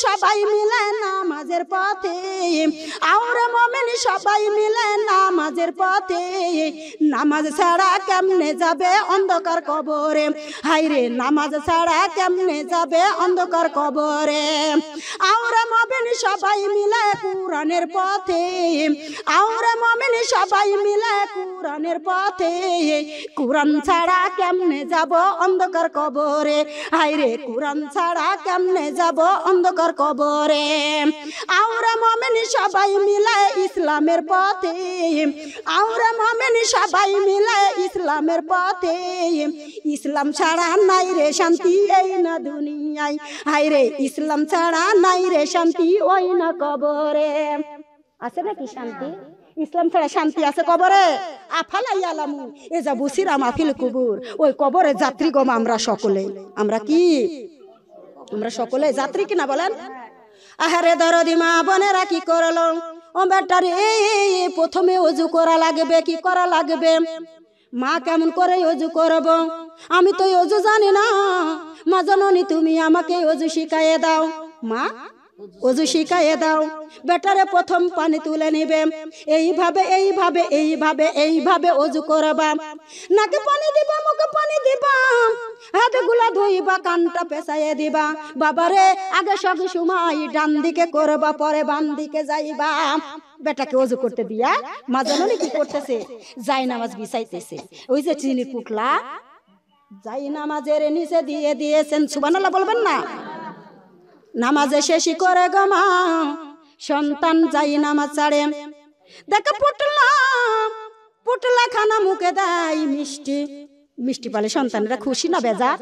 সবাই মিলে নামাজের পথে, আওরে মুমিন সবাই মিলে নামাজের পথে, নামাজ ছাড়া কেমনে যাবে অন্ধকার কবরে, হায়রে নামাজ ছাড়া কেমনে যাবে অন্ধকার কবরে। আওরে মুমিন সবাই মিলে কুরআনের পথে, আওরে মুমিন সবাই মিলে কুরআনের পথে, কুরআন ছাড়া কেমনে যাব অন্ধকার কবরে, হায়রে কুরআন ছাড়া কেমনে যাব অন্ধকার কবরে। আওরে মুমিন সবাই মিলে ইসলামের পথে, আওরে মুমিন সবাই মিলে ইসলামের পথে, ইসলাম ছাড়া নাই রে শান্তি এই না দুনিয়ায়, হায়রে ইসলাম ছাড়া নাই রে শান্তি ওই না কবরে। আছে নাকি শান্তি? ইসলাম ছাড়া শান্তি আছে কবরে? আফালাই আলামু এ যা বুসিরা মাহফিল কুবুর, ওই কবরে যাত্রী গম আমরা সকলে। আমরা কি? আমরা সকলে যাত্রী কিনা বলেন? আহারে দরদি মা বোনেরা কি করলো ও বেটারে, প্রথমে ওযু করা লাগবে। কি করা লাগবে? মা কেমন করে ওযু করব? আমি তো ওযু জানি না, মা জননী তুমি আমাকে ওযু শিখাইয়ে দাও। মা ওযু শিখাইয়ে দাও। বেটারে প্রথম পানি তুলে নিবে, এইভাবে এইভাবে এইভাবে এইভাবে ওযু করবা। নাকে পানি দিবা, মুখে পানি দিবা, হাতগুলা ধুইবা, কানটা পেঁচাইয়ে দিবা। বাবারে আগে সব সময় ডান দিকে করবা, পরে বাম দিকে যাইবা। বেটাকে ওযু করতে দিয়া মা জননী কি করতেছে? জায়নামাজ বিছাইতেছে। ওই যে চিনির পুটলা জায়নামাজের নিচে দিয়ে দিয়েছেন। সুবহানাল্লাহ বলবেন না? নামাজে শেষই করে গো মা সন্তান জায়নামাজ ছাড়ে। দেখো পুটলা পুটলা খানা মুখে দেয় মিষ্টি, মিষ্টি পালে সন্তানেরা খুশি না বেজার?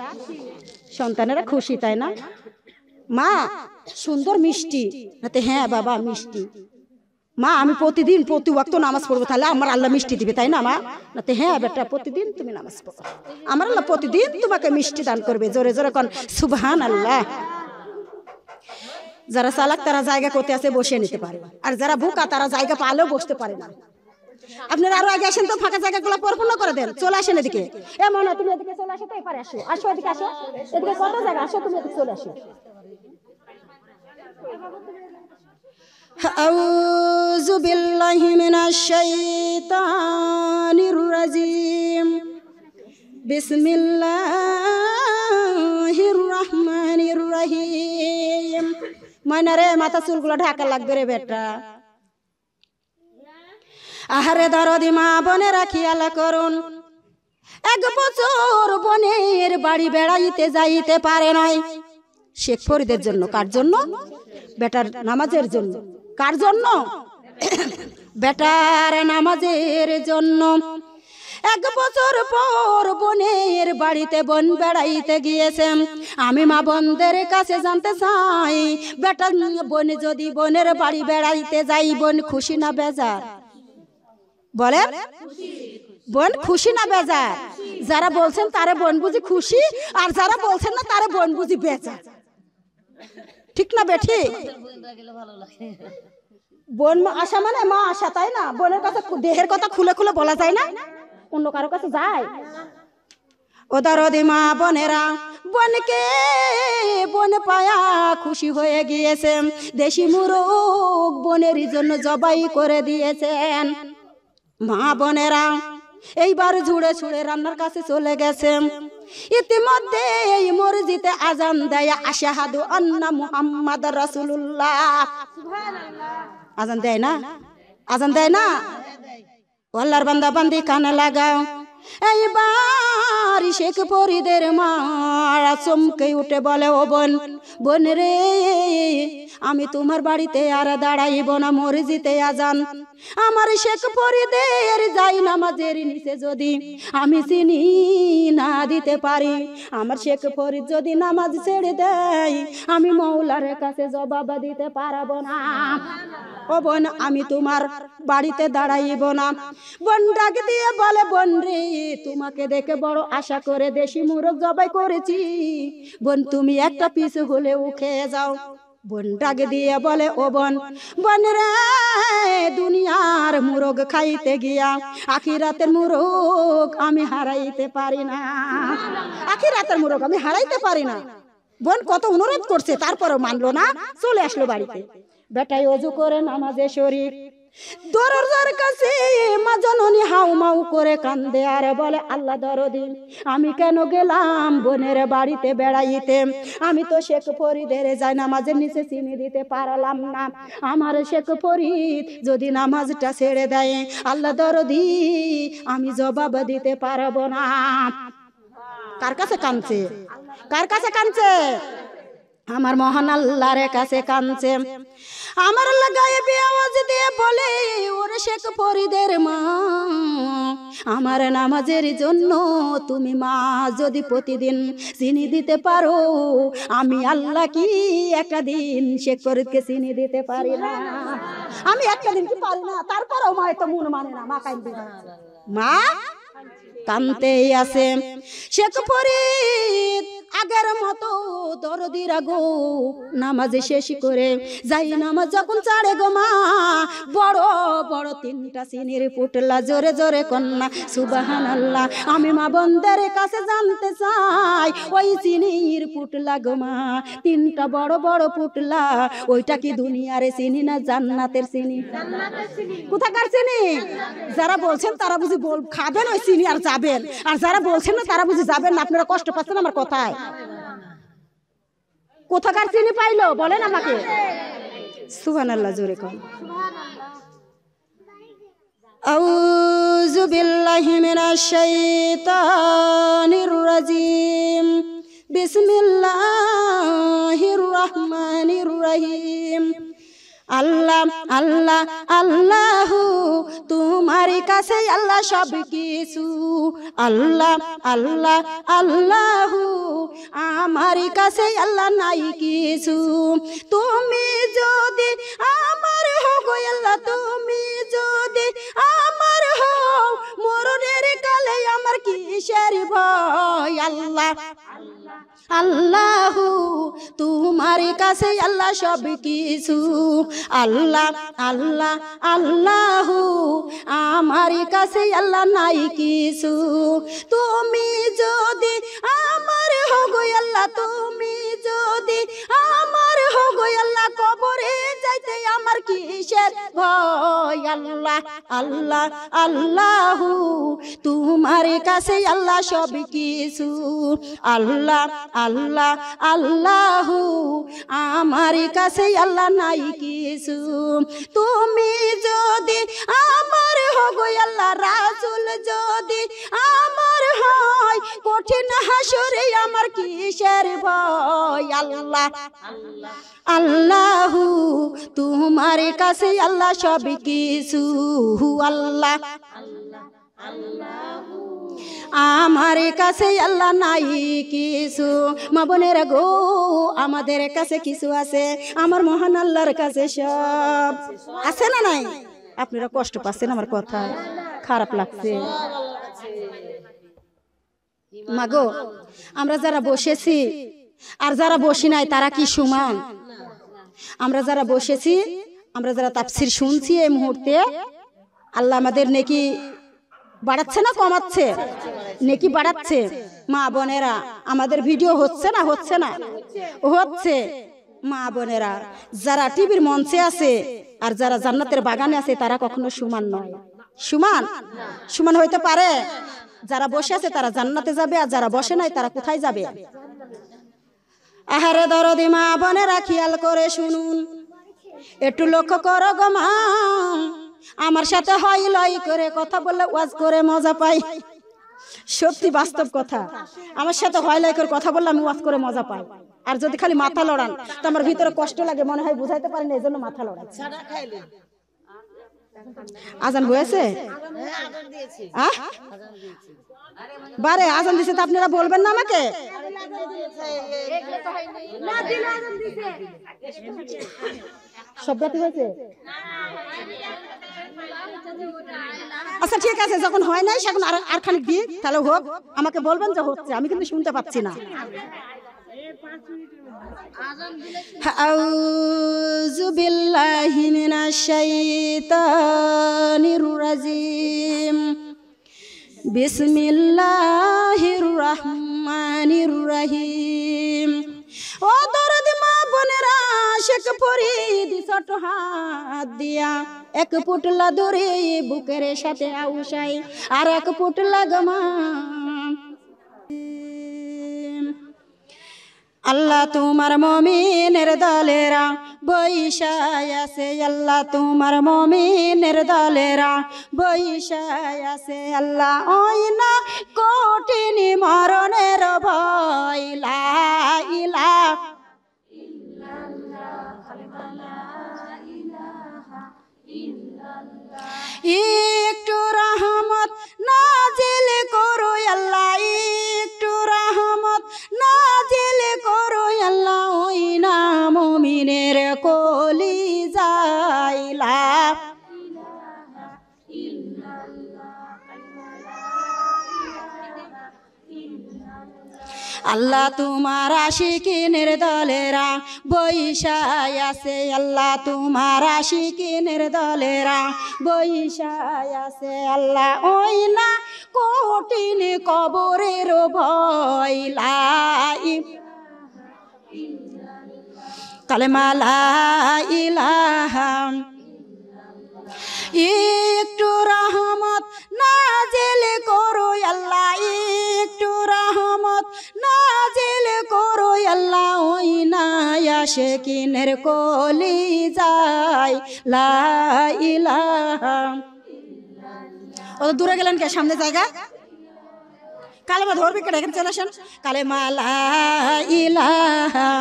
সন্তানেরা খুশি, তাই না? মা সুন্দর মিষ্টি, নাতে হ্যাঁ বাবা মিষ্টি। মা আমি প্রতিদিন প্রতি ওয়াক্ত নামাজ পড়বো, তাহলে আমার আল্লাহ মিষ্টি দিবে, তাই না মা? নাতে হ্যাঁ বেটা প্রতিদিন তুমি নামাজ পড়ো, আমার আল্লাহ প্রতিদিন তোমাকে মিষ্টি দান করবে। জোরে জোরে কোন সুবহানাল্লাহ। যারা চালাক তারা জায়গা করতে আছে বসে নিতে পারে, আর যারা বোকা তারা জায়গা পালেও বসতে পারে না। আপনারা আরো আগে আসেন তো, ফাঁকা জায়গাগুলো পরিপূর্ণ করে দেন। চলে আসেন এদিকে। এ মনে তুমি এদিকে চলে আসো তো, এপারে আসো, আসো এদিকে আসো, এদিকে কত জায়গা, আসো তুমি এদিকে চলে আসো। আউযু বিল্লাহি মিনাশ শাইতানির রাজিম, বিসমিল্লাহির রহমানির রহিম। ময়নারে মাথা চুলগুলো ঢাকা লাগবে রে বেটা। আহারে দরদি মা বোনেরা খেয়াল করুন, এক বছর বোনের বাড়ি বেড়াইতে যাইতে পারে নাই। শেখ ফরিদের জন্য। কার জন্য? বেটার নামাজের জন্য। কার জন্য? বেটার নামাজের জন্য। এক বছর পর বোনের বাড়িতে বোন বেড়াইতে গিয়েছেন। আমি মা বোনদের কাছে জানতে চাই, বেটা বোন যদি বোনের বাড়ি বেড়াইতে যাই, বোন খুশি না বেজার? বলেন, বোন খুশি না বেজার? যারা বলছেন তারে বোন বুঝি খুশি, আর যারা বলছেন না তারে বোন বুঝি বেজার। ঠিক না বেঠি? বোন আসা মানে মা আসা, তাই না? বোনের কাছে দেহের কথা খুলে খুলে বলা যায় না, অন্য কারো কাছে যায়? ও দরদি মা বোনেরা, বোনকে বোন পায়া খুশি হয়ে গিয়েছে। দেশি মুরগ বোনের জন্য জবাই করে দিয়েছেন। মা বোনেরা এইবার ঝুড়ে ছুড়ে রান্নার কাছে চলে গেছে। ইতিমধ্যে এই মসজিদে আজান দেয়, আশহাদু আন্না মুহাম্মাদুর রাসূলুল্লাহ। সুবহানাল্লাহ। আজান দেয় না? আজান দেয় না? আল্লাহর বান্দা বান্দি কানে লাগাও। এইবার শেখ ফরিদের মা চমকে উঠে বলে, ও বোন, বোন রে, আমি তোমার বাড়িতে আর দাঁড়াইব না, মসজিদে আজান। আমার শেখ ফরিদের জায়নামাজের নিচে যদি আমি চিনি না দিতে পারি, আমার শেখ ফরিদ যদি নামাজ ছেড়ে দেয়, আমি মওলার কাছে জবাব দিতে পারবো না। ও বোন, আমি তোমার বাড়িতে দাঁড়াইব না। বোন ডাক দিয়ে বলে, বোন রে, তোমাকে দেখে বড় আশা করে দেশি মুরগ জবাই করেছি, বোন তুমি একটা পিস হলেও খেয়ে যাও। বোন ডাক দিয়ে বলে, ও বোন, বোন রে, দুনিয়ার মুরগ খাইতে গিয়া আখিরাতের মুরগ আমি হারাইতে পারি না। আখিরাতের মুরগ আমি হারাইতে পারি না। বোন কত অনুরোধ করছে, তারপরেও মানলো না, চলে আসলো বাড়িতে। বেটাই অজু করে নামাজে শরীক, দরজার কাছে মা জননী হাউ মাউ করে কান্দে আর বলে, আল্লাহ দরদি, আমি কেন গেলাম বোনের বাড়িতে বেড়াইতে? আমি তো শেখ ফরিদের যাই নামাজের নিচে চিনি দিতে পারলাম না। আমার শেখ ফরিদ যদি নামাজটা ছেড়ে দেয়, আল্লাহ দরদি, আমি জবাব দিতে পারবো না। কার কাছে কাঁদছে? কার কাছে কাঁদছে? আমার মহান আল্লাহর কাছে কাঁদছে। আমার আল্লাহ গায়েবী আওয়াজ দিয়ে বলে, ওরে শেখ ফরিদের মা, আমার নামাজের জন্য তুমি মা যদি প্রতিদিন চিনি দিতে পারো, আমি আল্লাহ কি একটা দিন শেখ ফরিদকে চিনি দিতে পারি না? আমি একটা দিন কি পারি না? তারপরেও মা তো মন মানে না, মা কাঁদবে না, মা কাঁদতেই আছে। শেখ ফরিদ আগের মতো দরদির আগো নামাজ শেষ করে যাই নামাজ যখন ছাড়ে গো মা, বড় বড় 3টা চিনির পুটলা জোরে জোরে কন্যা সুবহানাল্লাহ। আমি মা বোনদের কাছে জানতে চাই, ওই চিনির পুটলা গো মা, 3টা বড় বড় পুটলা, ওইটা কি দুনিয়ারে চিনি না জান্নাতের চিনি? কোথাকার চিনি? যারা বলছেন তারা বুঝি খাবেন ওই চিনি আর যাবেন, আর যারা বলছেন না তারা বুঝি যাবেন না। আপনারা কষ্ট পাচ্ছেন আমার কথায়? কোথাকার চিনি পাইলো বলেন আমাকে? সুবহানাল্লাহ জোরে কর। আউযু বিল্লাহি মিনাশ শাইতানির রাজিম, বিসমিল্লাহির রহমানির রহিম। আল্লাহ আল্লাহ আল্লাহু, তোমার কাছে আল্লাহ সব কিছু। আল্লাহ আল্লাহ আল্লাহু, আমার কাছে আল্লাহ নাই কিছু। তুমি যদি আমার হও গো আল্লাহ, তুমি যদি আমার হও, মরণের কালে আমার কিসের ভয়? আল্লাহ আল্লাহু, তোমার কাছে আল্লাহ সব কিছু। আল্লাহ আল্লাহ আল্লাহু, আমার কাছে আল্লাহ নাই কিছু। তুমি যদি আমার হও গো আল্লাহ, তুমি যদি আমার হও গো আল্লাহ, কবরে যাইতে আমার কিসের ভয়? আল্লাহ আল্লাহ আল্লাহু, তোমার কাছে আল্লাহ সব কিছু। আল্লাহ আল্লাহ আল্লাহু, আমার কাছে আল্লাহ নাই কিছু। তুমি যদি আমার হও গো আল্লাহ, রাসূল যদি আমার হয়, কঠিন হাসরে আমার কিসের ভয়? আল্লাহ আল্লাহু, তোমার কাছে আল্লাহ সব কিছু। আল্লাহ আমার কাছে আল্লাহ নাই কিছু। মা বোনেরা গো, আমাদের কাছে কিছু আছে, আমার মহান আল্লাহর কাছে সব আছে না নাই? আপনারা কষ্ট পাচ্ছেন আমার কথা? খারাপ লাগছে? মা গো, আমরা যারা বসেছি আর যারা বসি নাই তারা কি সমান? আমরা যারা বসেছি, আমরা যারা তাফসীর শুনছি, এই মুহূর্তে আল্লাহ আমাদের নেকি বাড়াচ্ছে না কমাচ্ছে? নেকি বাড়াচ্ছে। মা বোনেরা, আমাদের ভিডিও হচ্ছে না? হচ্ছে না? হচ্ছে। মা বোনেরা, যারা টিভির মঞ্চে আছে আর যারা জান্নাতের বাগানে আছে, তারা কখনো সমান নয়। সমান সমান হইতে পারে? যারা বসে আছে তারা জান্নাতে যাবে, আর যারা বসে নাই তারা কোথায় যাবে? আহারে দরদি মা বোনেরা, খেয়াল করে শুনুন, একটু লক্ষ্য করো গো মা। আমার সাথে হয় লয় করে কথা বললে ওয়াজ করে মজা পাই। সত্যি বাস্তব কথা। আমার সাথে হয় লয় করে কথা বললে আমি ওয়াজ করে মজা পাই। আর যদি খালি মাথা লড়ান তো আমার ভিতরে কষ্ট লাগে, মনে হয় বুঝাইতে পারি না, এই জন্য মাথা লড়াচ্ছি। আজান হয়েছে? বারে আজান দিছে তো আপনারা বলবেন না আমাকে? সব রাতে হয়েছে? আচ্ছা ঠিক আছে, যখন হয় নাই সেখন আর খানিক দিই, তাহলে হোক। আমাকে বলবেন যে হচ্ছে, আমি কিন্তু শুনতে পাচ্ছি না। আউযু বিল্লাহি মিনাশ শাইতানির রাজিম, বিসমিল্লাহির রহমানির রহিম। বোনেরা শেখ ফরিদ ছোট হাত দিয়া এক পুটলা ধরে বুকের সাথে আউসাই আর এক পুটলা গমা আল্লাহ তোমার মমিনের দলেরা বৈশায় আছে আল্লাহ তোমার মমিনের দলেরা বৈশায় আছে আল্লাহ ওই না কঠিন মরণের ভয় লা ইলাহা একটু রহমত নাজিল করো আল্লাহ একটু রহমত নাজিল করো আল্লাহ ওই না মুমিনের কলি যাইলা আল্লাহ তোমার আশিকিনের দলেরা বৈশায় আছে আল্লাহ তোমার আশিকিনের দলেরা বৈশায় আছে আল্লাহ ওই না কঠিন কবরের ভয় লা কালেমা লা ইলাহা একটু রহমত নাজিল করো আল্লাহ একটু রহমত নাজিল করো আল্লাহ ওই না আশিকিনের কলি যায় লা ইলাহা ও দূরে গেলেন কে সামনে জায়গা কালেমা ধরবি কেটে এখানে চলে আসেন কালেমা লা ইলাহা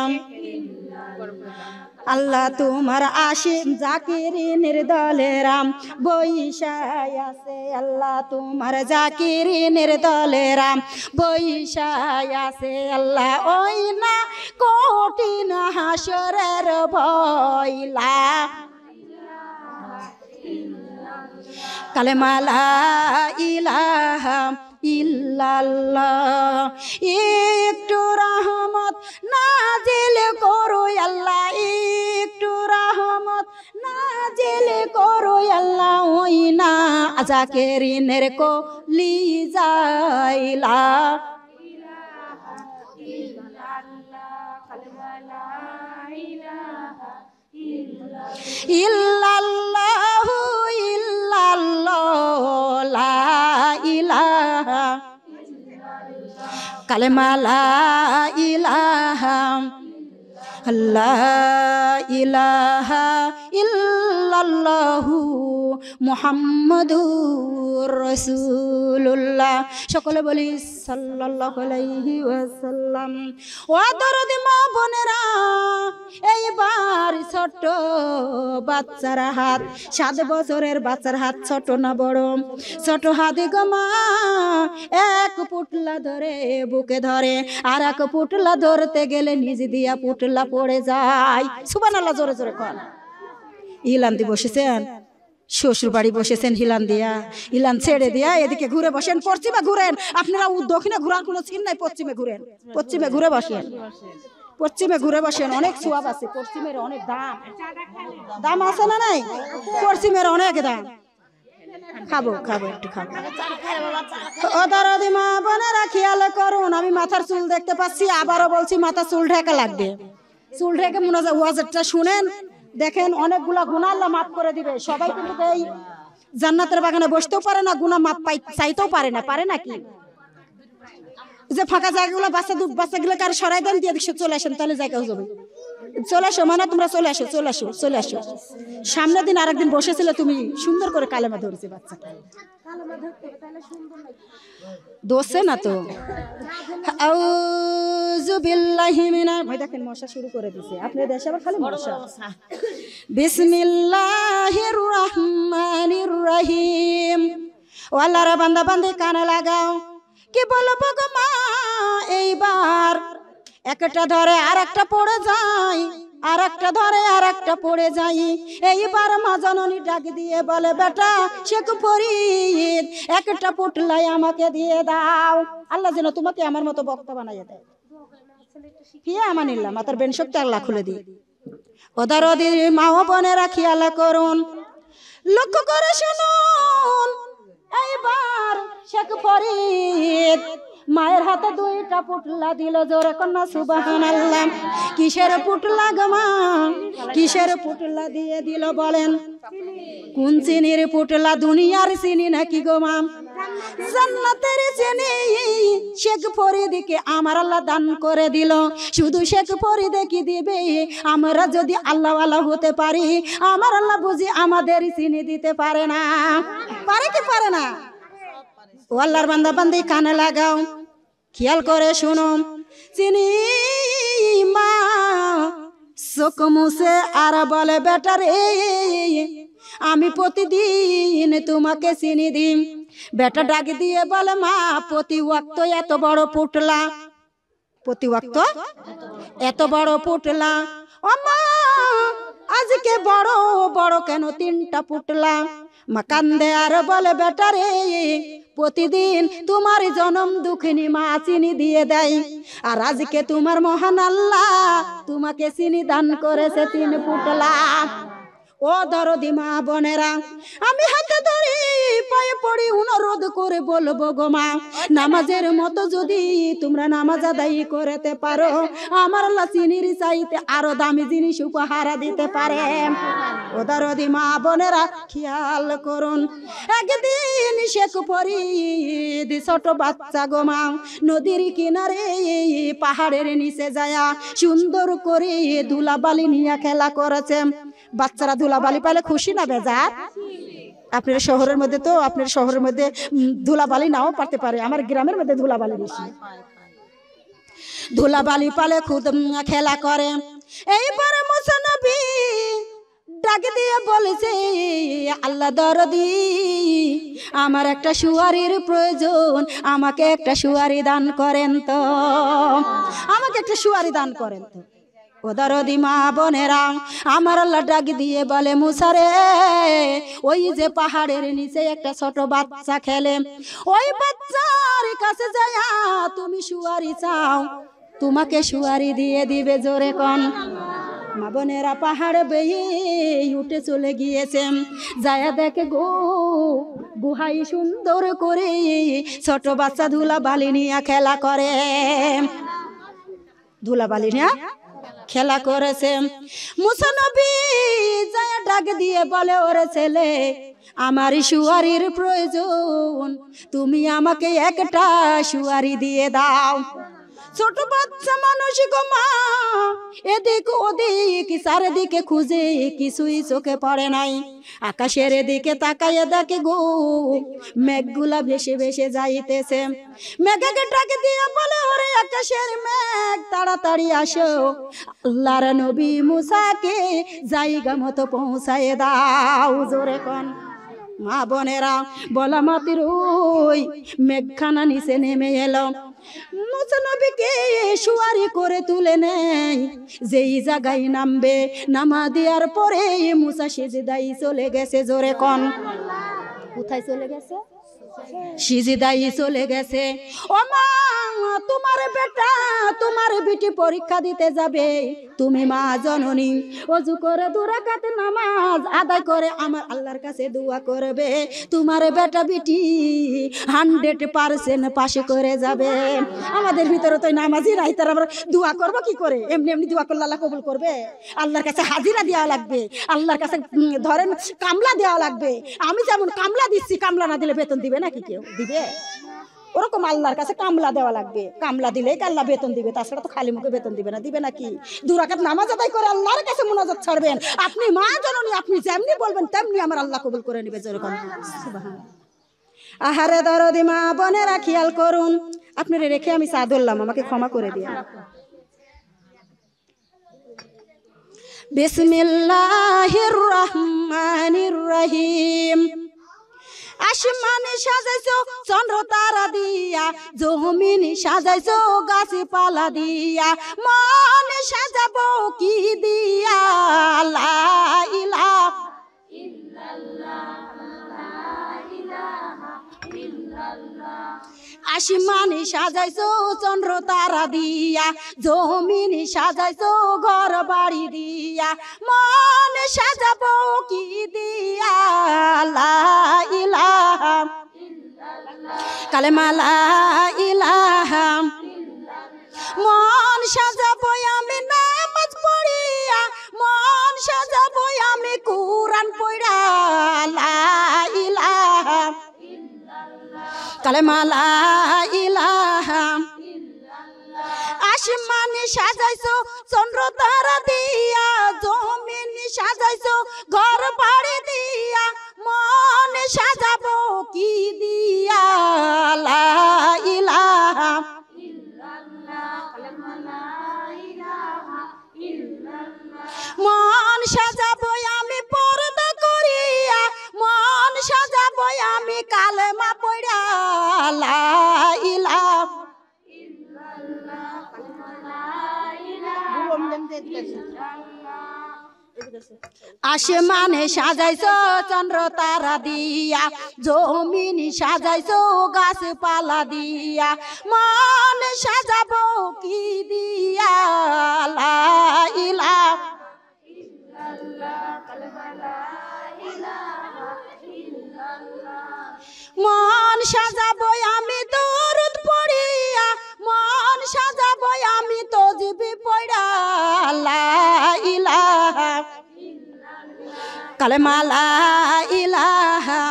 আল্লাহ তোমার আশিক জাকিরিনের দলেরা বৈশায় আছে আল্লাহ তোমার জাকিরিনের দলেরা বৈশায় আছে আল্লাহ ওই না কঠিন হাসরের ভয় লা কালেমা লা ইলাহা ইল্লাল্লাহ একটু রহমত নাজিল করো আল্লাহ একটু রহমত নাজিল করো আল্লাহ ওই না জাকিরিনের কলি যাইলা ইল্লাল্লাহু ইল্লাল্লাহ লা ইলাহা কালেমা লা ইলাহা লা ইলাহা ইল্লাল্লাহু মুহাম্মাদুর রাসূলুল্লাহ সকলে বলি সাল্লাল্লাহু আলাইহি ওয়াসাল্লাম ও দরদি মা বোনেরা এইবার ছোট বাচ্চার হাত 7 বছরের বাচ্চার হাত ছোট না বড় ছোট হাতে গো মা এক পুটলা ধরে বুকে ধরে আর এক পুটলা ধরতে গেলে নিজ দিয়া পুটলা পড়ে যায় সুবহানাল্লাহ জোরে জোরে কোন ইলান দি বসেছেন শ্বশুর বাড়ি বসেছেন হিলান দিয়া ইলান ছেড়ে দিয়া এদিকে ঘুরে বসেন পশ্চিমে ঘুরেন আপনারা দক্ষিণে ঘুরার কোনো চিন নাই পশ্চিমে ঘুরেন পশ্চিমে ঘুরে বসেন পশ্চিমে ঘুরে বসেন অনেক সোয়াব আছে পশ্চিমের অনেক দাম দাম আছে না নাই পশ্চিমের অনেক দাম খাবো খাবো একটু খাবো ও দরদি মা বোনেরা খেয়াল করুন আমি মাথার চুল দেখতে পাচ্ছি আবারও বলছি মাথা চুল ঢাকা লাগবে চুল ঢেকে মুনাজাত ওয়াজটা শুনেন দেখেন অনেকগুলা গুনাহ আল্লাহ মাফ করে দিবে সবাই কিন্তু এই জান্নাতের বাগানে বসতেও পারে না গুনাহ মাফ চাইতেও পারে না পারে নাকি যে ফাঁকা জায়গাগুলো বাচ্চাগুলো কার সরাই দেন দিয়ে দেখে চলে আসেন তাহলে জায়গা হয়ে যাবে চলে আসো মানে তোমরা চলে আসো চলে আসো চলে আসো সামনের দিন আরেকদিন বসেছিলে তুমি সুন্দর করে কালেমা ধরেছে বাচ্চাটা দোষে না তো আউযু বিল্লাহি মিনাশ ভাই দেখেন মশা শুরু করে দিয়েছে আপনাদের দেশে আবার খালি মশা বিসমিল্লাহির রহমানির রহিম ও আল্লাহর বান্দা বান্দে কানে লাগাও কি বলবো গো মা এইবার একটা ধরে আরেকটা পড়ে যায় আরেকটা ধরে আরেকটা পড়ে যায় এইবার মা জননী ডাক দিয়ে বলে বেটা শেখ ফরিদ একটা পুটলাই আমাকে দিয়ে দাও আল্লাহ যেন তোমাকে আমার মতো বক্তা বানাইয়া দেয় ফিয়া আমানিল্লাহ মাতার বেন শক্তি আল্লাহ খুলে দিই ওদার ওদের মা ও বোনেরা খেয়াল করুন লক্ষ্য করে শুনুন এইবার শেখ ফরিদ মায়ের হাতে দুইটা পুটলা দিল, জোরে কন্যা সুবহানাল্লাহ। কিসের পুটলা গো মা, কিসের পুটলা দিয়ে দিল বলেন? কোন চিনির পুটলা? দুনিয়ার চিনি নাকি গো মা? জান্নাতের চিনি। শেখ ফরিদকে আমার আল্লাহ দান করে দিল। শুধু শেখ ফরিদ কি দিবে? আমরা যদি আল্লাহওয়ালা হতে পারি, আমার আল্লাহ বুঝি আমাদের চিনি দিতে পারে না? পারে কি পারে না? ও আল্লাহর বান্দা বান্দি কানে লাগাও, খেয়াল করে শুনো। চিনি মা চোখ মুছে আর বলে বেটা রে, আমি প্রতিদিন তোমাকে চিনি দিই। বেটা ডাক দিয়ে বলে মা, প্রতি ওয়াক্ত এত বড় পুটলা, প্রতি ওয়াক্ত এত বড় পুটলা। ও মা আজকে বড় বড় কেন তিনটা পুটলা? মা কান্দে আর বলে বেটা রে, প্রতিদিন তোমার জনম দুঃখিনী মা চিনি দিয়ে দেয়, আর আজকে তোমার মহান আল্লাহ তোমাকে চিনি দান করেছে 3 পুটলা। ও দরদি মা বোনেরা, আমি হাতে ধরি পায়ে পড়ি অনুরোধ করে বলবো গো মা, নামাজের মতো যদি তোমরা নামাজ আদায় করতে পারো, আমার আল্লাহ চিনির চাইতে আরো দামি জিনিস উপহার দিতে পারে। ও দরদি মা বোনেরা খেয়াল করুন। একদিন শেখ ফরিদ ছোট বাচ্চা গো মা নদীর কিনারে পাহাড়ের নিচে যায়া সুন্দর করে ধুলাবালি নিয়ে খেলা করেছে। বাচ্চারা ধুলাবালি পাইলে খুশি না বেজার? আপনার শহরের মধ্যে তো, আপনার শহরের মধ্যে ধুলাবালি নাও পারতে পারে, আমার গ্রামের মধ্যে ধুলাবালি বেশি। ধুলাবালি পালে খুদ খেলা করে। এইবার মুসা নবী ডাক দিয়ে বলেছে, আল্লাহ দরদি আমার একটা শুয়ারির প্রয়োজন, আমাকে একটা শুয়ারি দান করেন তো, আমাকে একটা শুয়ারি দান করেন তো। ও দরদি মা বোনেরা, আমার আল্লাহ ডাক দিয়ে বলে মুসা রে, ওই যে পাহাড়ের নিচে একটা ছোট বাচ্চা খেলে, ওই বাচ্চার কাছে যায়া তুমি শুয়ারি চাও, তোমাকে শুয়ারি দিয়ে দিবে। জোরে কোন মা বোনেরা পাহাড়ে বেয়ে উঠে চলে গিয়েছে, যায়া দেখে গো গুহাই সুন্দর করে ছোট বাচ্চা ধুলাবালি নিয়ে খেলা করে, ধুলাবালি নিয়ে খেলা করেছে। মুসা নবী যায় ডাক দিয়ে বলে, ওরে ছেলে আমার শুয়ারির প্রয়োজন, তুমি আমাকে একটা শুয়ারি দিয়ে দাও। ছোট বাচ্চা মানুষ গো মা এদিক ওদিক চারিদিকে খুঁজে কিছুই চোখে পড়ে নাই। আকাশের দিকে তাকাইয়ে দেখে গো মেঘগুলা ভেসে ভেসে যাইতেছে। মেঘকে ডাক দিয়ে বলে, ওরে আকাশের মেঘ তাড়াতাড়ি আসো, আল্লাহর নবী মুসাকে জায়গা মতো পৌঁছায় দাও। জোরে কোন মা বোনেরা, বলা মাতির ওই মেঘখানা নিচে নেমে এলো, মুসা নবীকে শুয়ারি করে তুলে নেয়। যেই জায়গায় নামবে, নামা দেওয়ার পরে মুসা সিজদায় চলে গেছে। জোরে কোন কোথায় চলে গেছে? সিজদায় চলে গেছে। ও মা তোমার বেটা তোমার বিটি পরীক্ষা দিতে যাবে, তুমি মা জননী ওযু করে 2 রাকাত নামাজ আদায় করে আমার আল্লাহর কাছে দোয়া করবে, তোমার বেটা বিটি 100% পাশ করে যাবে। আমাদের ভিতরে তো নামাজি নাই, তার আবার দোয়া করব কি করে? এমনি এমনি দোয়া করলে আল্লাহ কবুল করবে? আল্লাহর কাছে হাজিরা দেওয়া লাগবে, আল্লাহর কাছে ধরেন কামলা দেওয়া লাগবে। আমি যেমন কামলা দিচ্ছি, কামলা না দিলে বেতন দিবে নাকি কেউ? দিবে? ওরকম আল্লাহর কাছে কামলা দেওয়া লাগবে, কামলা দিলেই আল্লাহ বেতন দিবে, তাছাড়া তো খালি মুখে বেতন দিবে না। দিবে নাকি? 2 রাকাত নামাজ আদায় করে আল্লাহর কাছে মুনাজাত ছাড়বেন, আপনি মা জননী, আপনি যেমনি বলবেন তেমনি আমার আল্লাহ কবুল করে নেবে। যেরকম সুবহানাল্লাহ। আহারে দরদি মা বোনেরা খেয়াল করুন। আপনারা রেখে আমি চা ধরলাম, আমাকে ক্ষমা করে দিন। বিসমিল্লাহির রহমানির রহিম। আসমান সাজাইছো চন্দ্র তারা দিয়া, জমিন সাজাইছো গাছপালা দিয়া, মন সাজাবো কি দিয়া? লা ইলাহা ইল্লাল্লাহ, লা ইলাহা ইল্লাল্লাহ। আসমান সাজাইছো চন্দ্র তারা দিয়া, জমিন সাজাইছো ঘর বাড়ি দিয়া, মন সাজাবো কি দিয়া? লা ইলাহা ইল্লাল্লাহ, কালেমা লা ইলাহা মন সাজাবো আমি নামাজ পড়িয়া, মন সাজাবো আমি কুরআন পড়া, লা ইলাহা কালেমা লা ইলাহা। আসমানে সাজাইছো চন্দ্র তারা দিয়া, জমিন সাজাইছো ঘর বাড়ি দিয়া, মন সাজাবো কি দিয়া, লা ইলাহা মন সাজাবো আমি পর্দা করিয়া, মন সাজাবো আমি কালেমা পড়া, লা ইলাহা। আসমানে সাজাইছো চন্দ্র তারা দিয়া, জমিন সাজাইছো গাছপালা দিয়া, মন সাজাবো কি দিয়া, লা ইলাহা মন সাজাবো আমি দরুদ পড়িয়া, মন সাজাবো আমি তাসবিহ পড়া, লা ইলাহা কালেমা লা ইলাহা,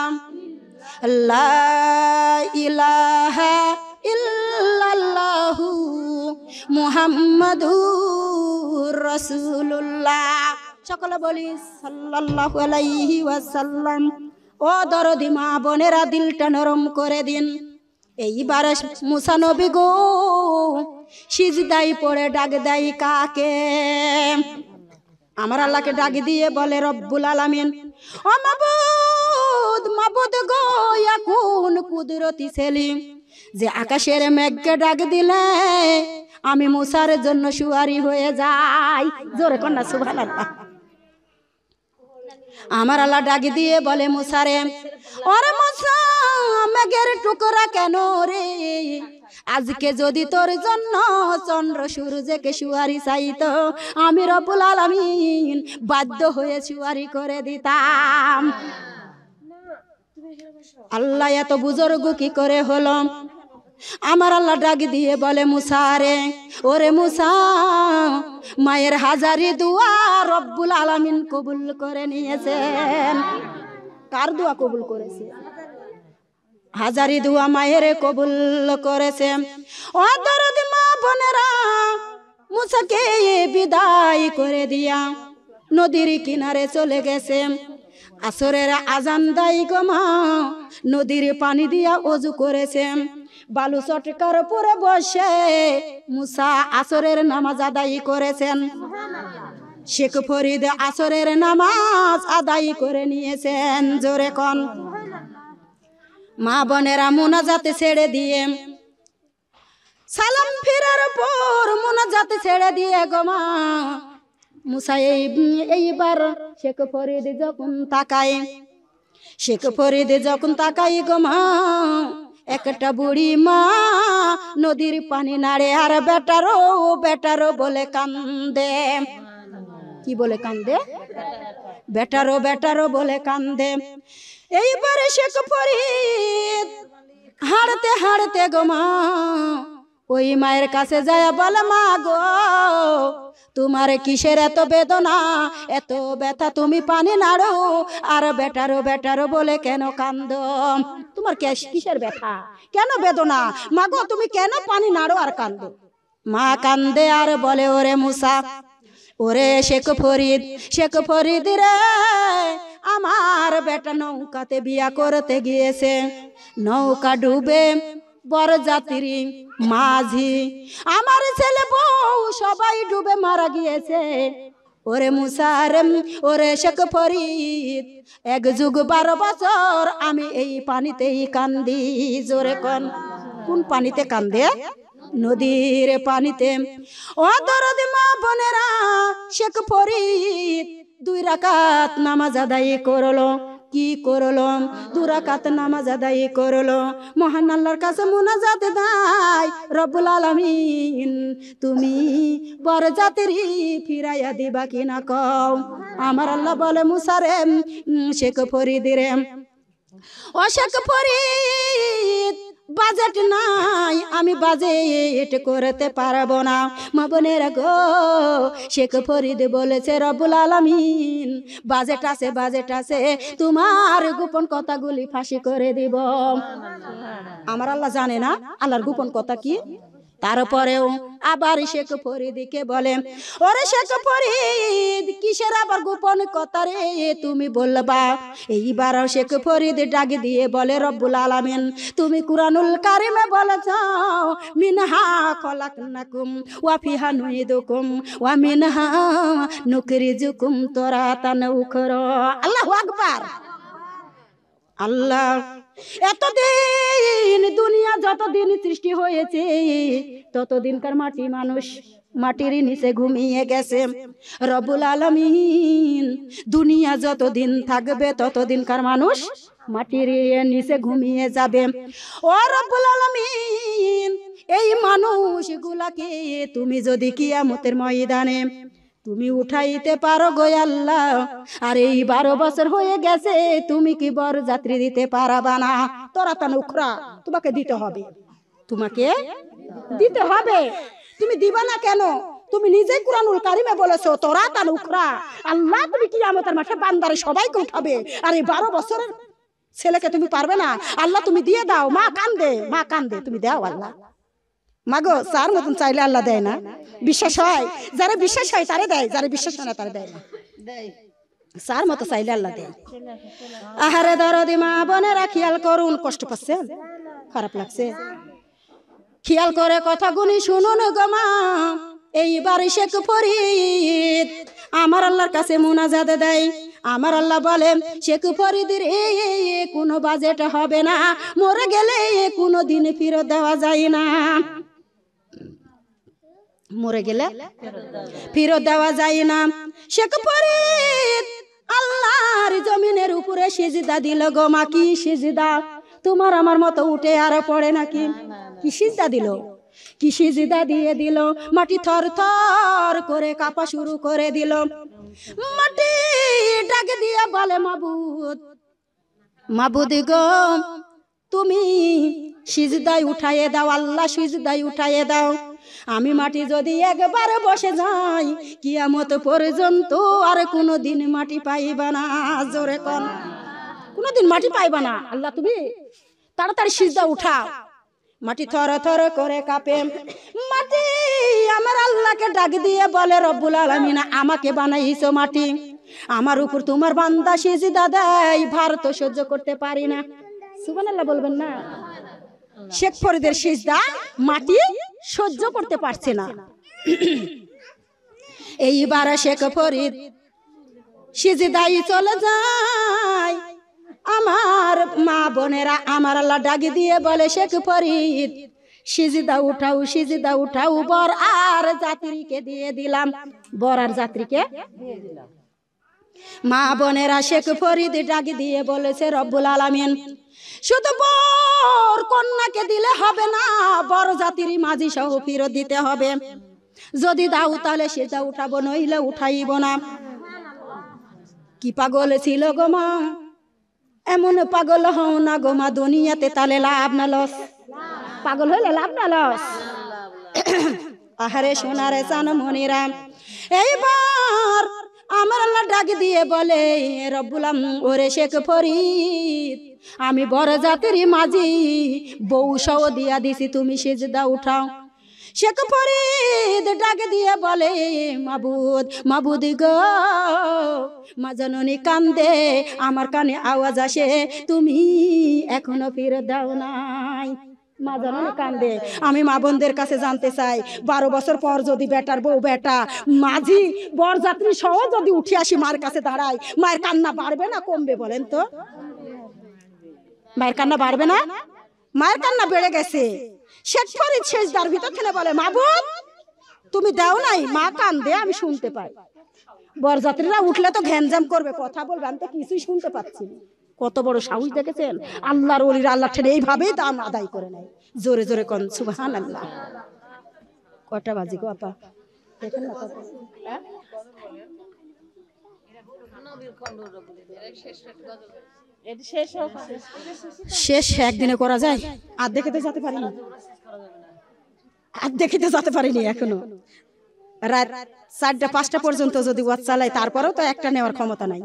লা ইলাহা ইল্লাল্লাহু মুহাম্মাদুর রাসূলুল্লাহ। সকলে বলি সাল্লাল্লাহু আলাইহি ওয়াসাল্লাম। ও দরদি মা বোনেরা, দিলটা নরম করে দিন। এইবার মুসা নবী গো সিজদাই পড়ে ডাক দেয় কাকে? আমার আল্লাহকে ডাক দিয়ে বলে রব্বুল আলামিন, ও মাবুদ মাবুদ গো, এখন কুদরতি সেলিম যে আকাশের মেঘকে ডাক দিলে আমি মুসার জন্য সুয়ারি হয়ে যাই। জোরে কন্যা সুবহানাল্লাহ। আমার আল্লাহ ডাক দিয়ে বলে মুসারে, ওরে মুসা মেঘের টুকরা কেন রে? আজকে যদি তোর জন্য চন্দ্র সূর্যকে সুয়ারি চাইতো, আমি রব্বুল আলামিন বাধ্য হয়ে সুয়ারি করে দিতাম। আল্লাহ এত বুজুর্গ কি করে হলো? আমার আল্লাহ ডাক দিয়ে বলে মুসারে, ওরে মুসা মায়ের হাজারি দোয়া রব্বুল আলামিন কবুল করে নিয়েছেন। কার দোয়া কবুল করেছে? হাজারি দোয়া মায়ের কবুল করেছে। ও দরদি মা বোনেরা, মুসাকে বিদায় করে দিয়া নদীর কিনারে চলে গেছে। আসরের আজান দেয় গো মা, নদীর পানি দিয়া ওযু করেছে। বালু চটকার পরে বসে মুসা আসরের নামাজ আদায় করেছেন। শেখ ফরিদ আসরের নামাজ আদায় করে নিয়েছেন। জোরে কোন মা বোনেরা, মুনাজাতে ছেড়ে দিয়ে সালাম ফিরার পর মুনাজাতে ছেড়ে দিয়ে গো মা মুসা এইবার শেখ ফরিদ যখন তাকায়, শেখ ফরিদ যখন তাকাই গো মা, একটা বুড়ি মা নদীর পানি নাড়ে আর বেটারো বেটারো বলে কান্দে। কি বলে কান্দে? বেটারো বেটারো বলে কান্দে। এইবারে শেখ ফরিদ হাঁটতে হাঁটতে গো মা ওই মায়ের কাছে যায়, বলে মা গো তোমার কিসের এত বেদনা, এত ব্যথা, তুমি পানি নাড়ো আর বেটারো বেটারো বলে কেন কান্দো? তোমার কিসের ব্যথা, কেন বেদনা? মা গো তুমি কেন পানি নাড়ো আর কান্দো? মা কান্দে আর বলে, ওরে মুসা, ওরে শেখ ফরিদ, শেখ ফরিদ রে, আমার বেটা নৌকাতে বিয়া করতে গিয়েছে, নৌকা ডুবে বরযাত্রী মাঝি, আমার ছেলে বউ সবাই ডুবে মারা গিয়েছে। ওরে মুসা রে, ওরে শেখ ফরিদ, 1 যুগ 12 বছর আমি এই পানিতেই কান্দি। জোরে কোন কোন পানিতে কান্দে? নদীর পানিতে। ও দরদি মা বোনেরা, শেখ ফরিদ 2 রাকাত নামাজ আদায় করলো। কি করলো? 2 রাকাত নামাজ আদায় করলো। মহান আল্লাহর কাছে মুনাজাত দেয়, রব্বুল আলামিন তুমি বরযাত্রী ফিরাইয়া দিবা কিনা কও। আমার আল্লাহ বলে মুসা রে, শেখ ফরিদ রে, ও শেখ ফরিদ বাজেট নাই, আমি বাজেট করতে পারবো না। মা বোনেরা গো, শেখ ফরিদ বলেছে রব্বুল আলামিন বাজেট আছে, বাজেট আছে, তোমার গোপন কথাগুলি ফাঁসি করে দিব। আমার আল্লাহ জানে না আল্লাহর গোপন কথা কি? তারপরেও আবার শেখ ফরিদকে বলে, ওরে শেখ ফরিদ, কিসের আবার গোপন কথা রে তুমি বলবা? এইবার শেখ ফরিদ ডাক দিয়ে বলে, রব্বুল আলামিন তুমি কুরআনুল কারিমে বলেছো, মিনহা খলাকনাকুম ওয়া ফিহা নুইদুকুম ওয়া মিনহা নুখরিজুকুম তারাতান উখরা। আল্লাহু আকবার। আল্লাহ এতদিন দুনিয়া যতদিন সৃষ্টি হয়েছে ততদিনকার মাটি মানুষ মাটির নিচে ঘুমিয়ে গেছে। রব্বুল আলামিন দুনিয়া যতদিন থাকবে ততদিনকার মানুষ মাটির নিচে ঘুমিয়ে যাবে। ও রব্বুল আলামিন, এই মানুষগুলাকে তুমি যদি কিয়ামতের ময়দানে তুমি উঠাইতে পারো গো আল্লাহ, আর এই 12 বছর হয়ে গেছে তুমি কি বর যাত্রী দিতে পারবা না? তোরা তা নুখরা, তোমাকে দিতে হবে, তোমাকে দিতে হবে। তুমি দিবা না কেন? তুমি নিজেই কুরআনুল কারিমে বলেছো তোরা তা নুখরা, আল্লাহ তুমি কিয়ামতের মাঠে বান্দারে সবাইকে উঠাবে, আর এই 12 বছরের ছেলেকে তুমি পারবে না? আল্লাহ তুমি দিয়ে দাও। মা কান্দে, মা কান্দে, তুমি দাও আল্লাহ। মাগো চার মতন চাইলে আল্লাহ দেয় না? বিশ্বাস হয়? যারা বিশ্বাস হয় তারে দেয়, যারা বিশ্বাস হয় না তারে দেয় না। চার মতো চাইলে আল্লাহ দেয়। আহারে দরদি মা বোনেরা খেয়াল করুন, কষ্ট পাচ্ছেন, খারাপ লাগছে, খেয়াল করে কথাগুলি শুনুন গো মা। এইবার শেখ ফরিদ আমার আল্লাহর কাছে মুনাজাত দেয়। আমার আল্লাহ বলেন, শেখ ফরিদের কোনো বাজেট হবে না, মরে গেলে কোনো দিন ফেরত দেওয়া যায় না, মরে গেলে ফেরত দেওয়া যায় না। শেখ ফরিদ আল্লাহর জমিনের উপরে সিজদা দিল গো মা। কি সিজদা? তোমার আমার মতো উঠে আর পড়ে নাকি? কি সিজদা দিল, কি সিজদা দিয়ে দিল। মাটি থর থর করে কাঁপা শুরু করে দিল। মাটি ডাক দিয়ে বলে, মাবুদ, মাবুদ গো, তুমি সিজদায় উঠাইয়ে দাও, আল্লাহ সিজদায় উঠাইয়ে দাও। আমি মাটি যদি একবার বসে যাই কিয়ামত পর্যন্ত আর কোনোদিন মাটি পাইবা না। জোরে কোন, কোনোদিন মাটি পাইবা না। আল্লাহ তুমি তাড়াতাড়ি সিজদা উঠাও। মাটি থর থর করে কাঁপে। মাটি আমার আল্লাহকে ডাক দিয়ে বলে, রব্বুল আলামিন আমাকে বানাইছো মাটি, আমার উপর তোমার বান্দা সিজদা দেয়, ভার তো সহ্য করতে পারি না। সুবহানাল্লাহ বলবেন না? শেখ ফরিদের সিজদা মাটি সহ্য করতে পারছে না। এইবার শেখ ফরিদ সিজদায় চলে যায়। আমার মা বোনেরা, আমার আল্লাহ ডাক দিয়ে বলে, শেখ ফরিদ সিজদা উঠাও, সিজদা উঠাও, বর আর যাত্রীকে দিয়ে দিলাম, বর আর যাত্রীকে দিয়ে দিলাম। মা বোনেরা, শেখ ফরিদ ডাক দিয়ে বলেছে, রব্বুল আলামিন শুধু বর কন্যাকে দিলে হবে না, বর যাত্রী মাঝি সহ ফেরত দিতে হবে। যদি দাও তাহলে সেটা উঠাবো, নইলে উঠাইব না। কি পাগল ছিল গো মা? এমন পাগল হও না গো মা, দুনিয়াতে তাহলে লাভ না লস? পাগল হইলে লাভ না লস? আহারে সোনারে চান মনিরা, এইবার আমার আল্লাহ ডাক দিয়ে বলে, রব্বুল ওরে শেখ ফরিদ, আমি বড় জাতির মাঝি বউ সহ দিয়া দিছি, তুমি সিজদা উঠাও। শেখ ফরিদ ডাক দিয়ে বলে, মাবুদ, মাবুদ গো, মা জননী কান্দে, আমার কানে আওয়াজ আসে, তুমি এখনো ফিরে দাও নাই। মা জননী কান্দে। আমি মা বোনদের কাছে জানতে চাই, 12 বছর পর যদি বেটার বউ বেটা মাঝি বরযাত্রী সহ যদি উঠে আসি মার কাছে দাঁড়াই, মায়ের কান্না বাড়বে না কমবে বলেন তো? মায়ের কান্না বাড়বে না? মায়ের কান্না বেড়ে গেছে। শেখ ফরিদ সেজদার ভিতর থেকে বলে, মাবুদ তুমি দাও নাই। মা কান্দে, আমি শুনতে পাই। বরযাত্রীরা উঠলে তো ঘ্যানজাম করবে, কথা বলবে, আমি তো কিছুই শুনতে পাচ্ছি না। কত বড় সাহস দেখেছেন? আল্লাহর ওলিরা আল্লাহ ঠেলে এইভাবেই দাম আদায় করে নেয়। জোরে জোরে কোন সুবহানাল্লাহ। কটা বাজে গো আপা? দেখেন না কত? শেষ একদিনে করা যায়? আর দেখিতে যেতে পারিনি, আর দেখিতে যেতে পারিনি এখনো। রাত 4টা 5টা পর্যন্ত যদি ওয়াজ চালাই তারপরেও তো একটা নেওয়ার ক্ষমতা নাই।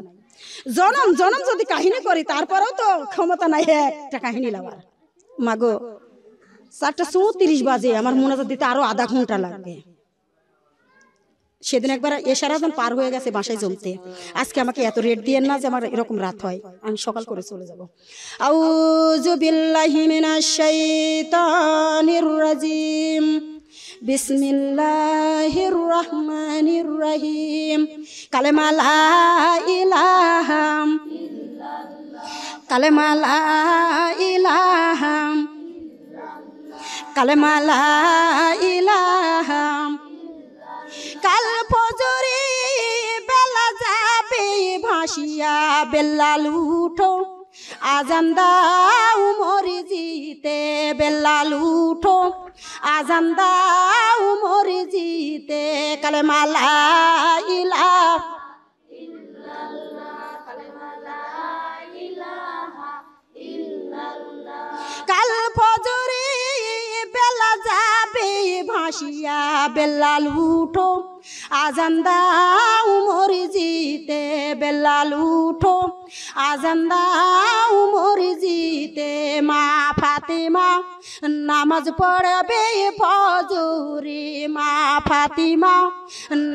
জনম জনম যদি কাহিনী করি তারপরেও তো ক্ষমতা নাই একটা কাহিনী নেওয়ার। মাগো 4টা 34 বাজে, আমার মোনাজাত দিতে আরো আধা ঘন্টা লাগবে। সেদিন একবার এশার আজান পার হয়ে গেছে বাসায় জমতে। আজকে আমাকে এত রেট দিয়েন না যে আমার এরকম রাত হয়, আমি সকাল করে চলে যাব। আউযু বিল্লাহি মিনাশ শাইতানির রাজিম, বিসমিল্লাহির রহমানির রহিম। কালেমা লা ইলাহা ইল্লাল্লাহ, কালেমা লা ইলাহা ইল্লাল্লাহ, কালেমা লা ইলাহা। কাল ফজরে বেলা যাবে ভাসিয়া, বেলা লুঠো আজান দাও মরিজিতে, বেলা লুঠো আজান দাও মরিজিতে। কালেমা লা ইলাহা ইল্লাল্লাহ, কালেমা লা ইলাহা ইল্লাল্লাহ। কাল ফজরে বেলা যাবে ভাসিয়া, বেলা লুঠো আজান দাও মরিজিতে, বেলা লুঠো আজান দাও মরিজিতে। মা ফাতিমা নামাজ পড়বে ফজরে, মা ফাতিমা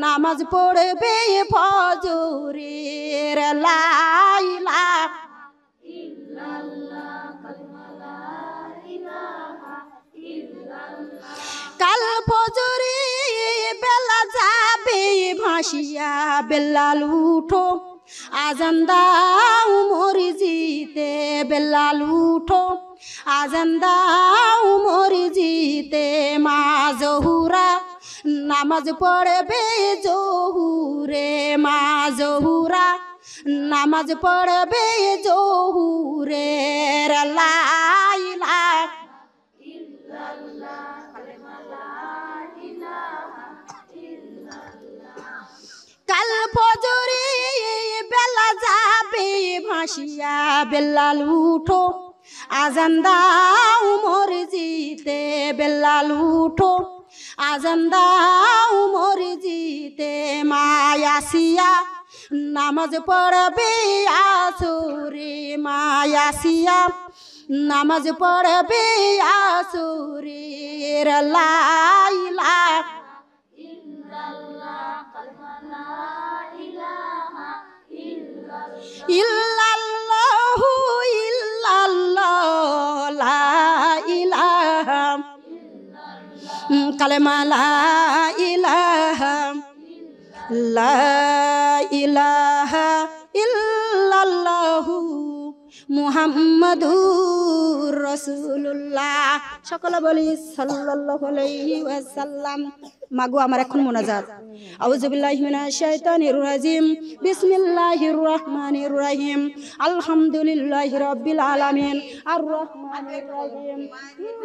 নামাজ পড়বে ফজরে। লা ইলাহা ইল্লাল্লাহ, কালেমা লা ইলাহা ইল্লাল্লাহ। কাল ফজরে বেলা যাবে ভাসিয়া, বেলা লুঠো আজান দাও মরিজিতে, বেলা লুঠো আজান দাও মরিজিতে। মা জহুরা নামাজ পড়বে জহুরে, মা জহুরা নামাজ পড়বে জহুরে। লা ইলাহা ইল্লাল্লাহ, কালেমা লা ইলাহা ইল্লাল্লাহ। কাল ফজরে বেলা যাবে ভাসিয়া, বেলা লুঠো আজান দাও মরিজিতে, বেলা লুঠো আজান দাও মরিজিতে। মা ইয়াসিয়া নামাজ পড়বে আসরে, মা ইয়াসিয়া নামাজ পড়বে আসরে। লা ইলাহা ইল্লাল্লাহ, কালেমা লা ইলাহা ইল্লাল্লাহু ইল্লাল্লাহ, লা ইলাহা ইল্লাল্লাহ, কালেমা লা ইলাহা লা ইলাহা ইল্লাল্লাহু মুহাম্মাদুর রাসূলুল্লাহ। সকলে বলি সাল্লাল্লাহু আলাইহি ওয়াসাল্লাম। মাগো আমার এখন মোনাজাত। আউযু বিল্লাহি মিনাশ শাইতানির রাজিম, বিসমিল্লাহির রহমানির রহিম। আলহামদুলিল্লাহি রাব্বিল আলামিন, আর রহমানির রহিম,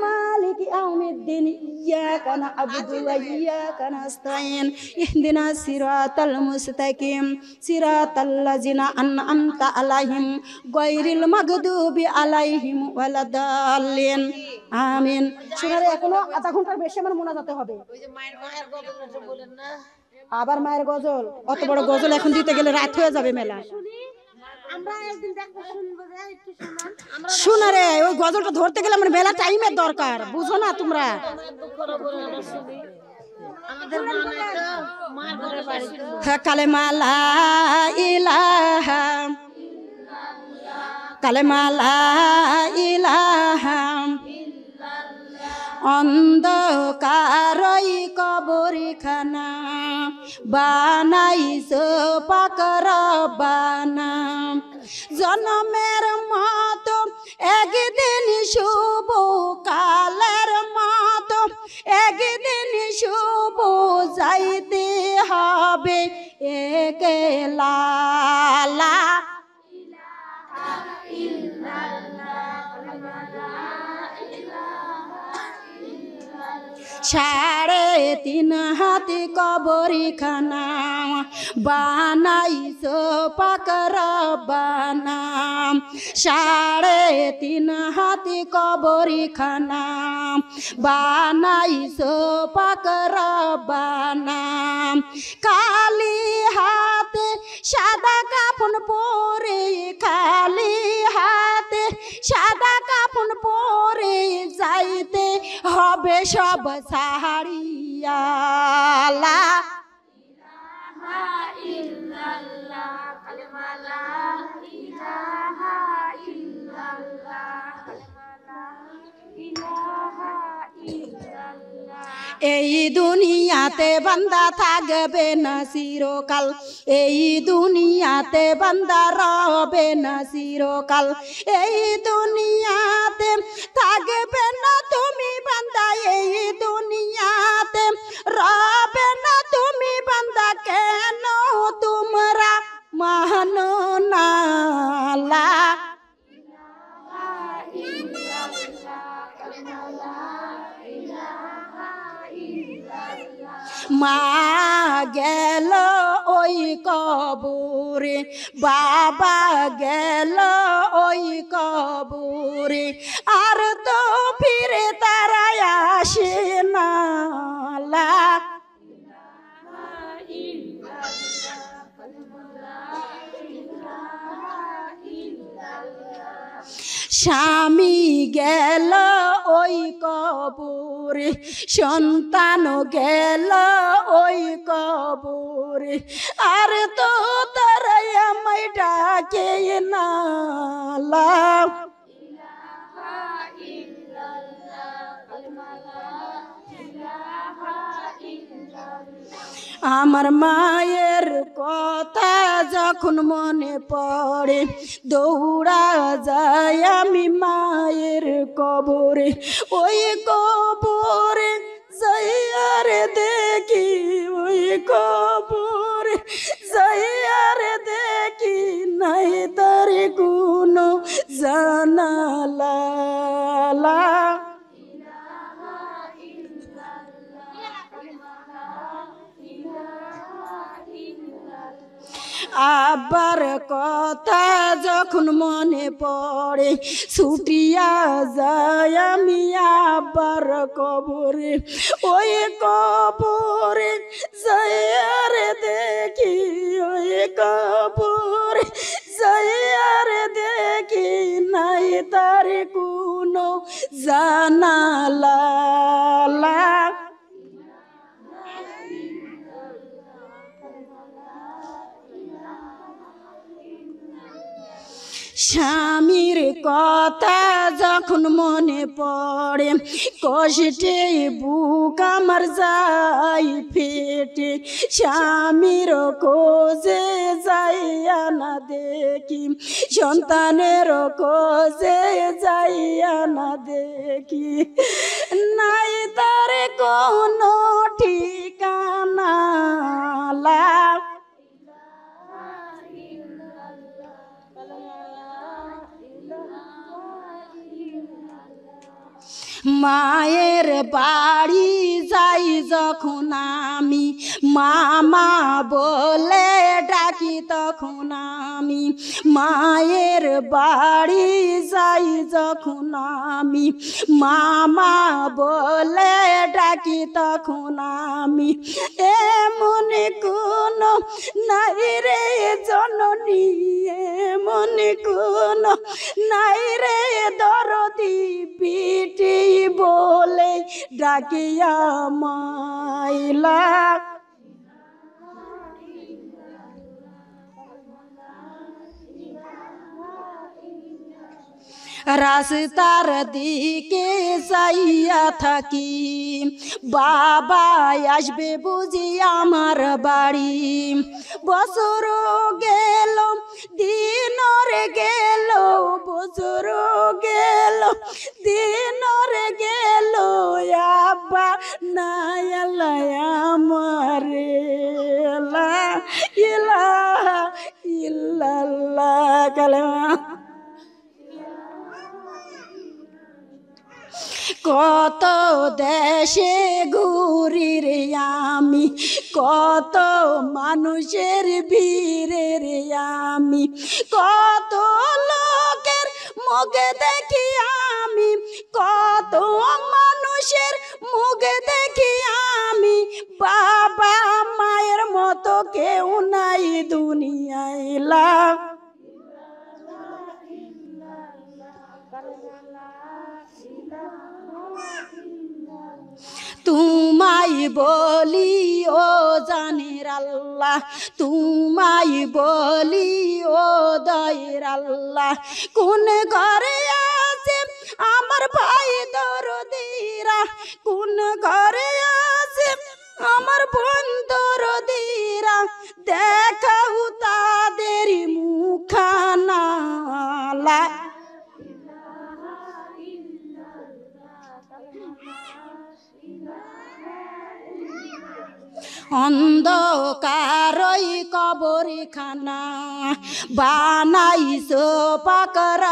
মালিকি ইয়াউমিদ্দিন। ইয়াকা না'বুদু ওয়া ইয়াকা নাস্তাইন, ইহদিনাস সিরাতাল মুস্তাকিম, সিরাতাল লাযিনা আন'আমতা আলাইহিম গায়রিল মাগদুবি আলাইহিম ওয়ালাদ-দাল্লিন। আমিন। শুনারে এখনো আধা ঘন্টার বেশি আমার মোনাজাতে হবে। আবার মায়ের গজল, অত বড় গজল এখন দিতে গেলে রাত হয়ে যাবে মেলা। শোনা রে, ওই গজলটা ধরতে গেলে আমার মেলা টাইমের দরকার, বুঝো না তোমরা? কালেমা লা ইলাহা, কালেমা লা ইলাহা। অন্ধকারই কবরখানা বানাইছো পাক রব্বানা। জনমের মতো একদিন শুভ, কালের মতো একদিন শুভ, যাইতে হবে একলা। লা ইলাহা ইল্লাল্লাহ, সাড়ে 3 হাত কবরখানা বানাইছো পাক রব্বানা 3.5 হাতি কবরখানা বানাইছো পাক রব্বানা খালি হাতে সাদা কাফন পরে খালি হাতে সাদা কাফন পরে যাইতে হবে সব সাহারিয়া লা ইলাহা ইল্লাল্লাহ কালেমা লা ইলাহা ইল্লাল্লাহ কালেমা লা ইলাহা ইল্লাল্লাহ এই দুনিয়াতে বান্দা থাকবে না চিরকাল এই দুনিয়াতে বান্দা রবে না চিরকাল এই দুনিয়াতে থাকবে না তুমি বান্দা এই দুনিয়াতে রবে না তুমি বান্দা কেন তোমরা মানো না লা ইলাহা ইল্লাল্লাহ কালেমা লা ইলাহা ইল্লাল্লাহ মা গেল ওই কবরে বাবা গেল ওই কবরে আর তো ফিরে তারা আসে না লা ইলাহা ইল্লাল্লাহ কালেমা লা ইলাহা ইল্লাল্লাহ স্বামী গেল ওই কবরে সন্তান গেল ওই কবরে আর তো তারা আমায় ডাকে না লা ইলাহা ইল্লাল্লাহ কালেমা লা ইলাহা ইল্লাল্লাহ আমার মায়ের কথা যখন মনে পড়ে দৌড়া যায় আমি মায়ের কবরে ওই কবরে যাইয়ার দেখি ওই কবরে যাইয়ার দেখি নাই তার কোনো জানালা লা ইলাহা ইল্লাল্লাহ কালেমা লা ইলাহা ইল্লাল্লাহ আবার কথা যখন মনে পড়ে ছুটিয়া যায় আমি আবার কবরে ওই কবরে যাইয়ার দেখি ওই কবরে যাইয়ার দেখি নাই তার কোনো জানালা লা স্বামীর কথা যখন মনে পড়ে কষ্টে বুক আমার যাই ফেটে স্বামীর কোজে যাইয়া না দেখি সন্তানের কোজে যাইয়া না দেখি নাই তার কোনো ঠিকানা লা মায়ের বাড়ি যাই যখন আমি মামা বলে ডাকি তখন আমি মায়ের বাড়ি যাই যখন আমি মামা বলে ডাকি তখন আমি এমন কোন নাই রে জননী এমন কোন নাই রে দরদি পিটি বলে ডাকিয়া মাইলা রাস্তার দিকে যাইয়া থাকি বাবা আসবে বুঝি আমার বাড়ি বছর গেল দিনর গেল বছর গেল দিনর গেল আব্বা নাই আল্লাহ আমারে লা ইলাহা ইল্লাল্লাহ কালেমা কত দেশে ঘুরি রে আমি কত মানুষের ভিড়ে রে আমি কত লোকের মুখে দেখি আমি কত মানুষের মুখে দেখি আমি বাবা মায়ের মতো কেউ নাই দুনিয়ায় লা তুমাই বলি ও জানের আল্লাহ তুমাই বলি ও দয়ের আল্লাহ কোন ঘরে আছে আমার ভাই দরদিরা কোন ঘরে আছে আমার বন্ধু দরদিরা দেখাও তাদের মুখানা লা অন্ধকারই কবরখানা বানাইছো পাকর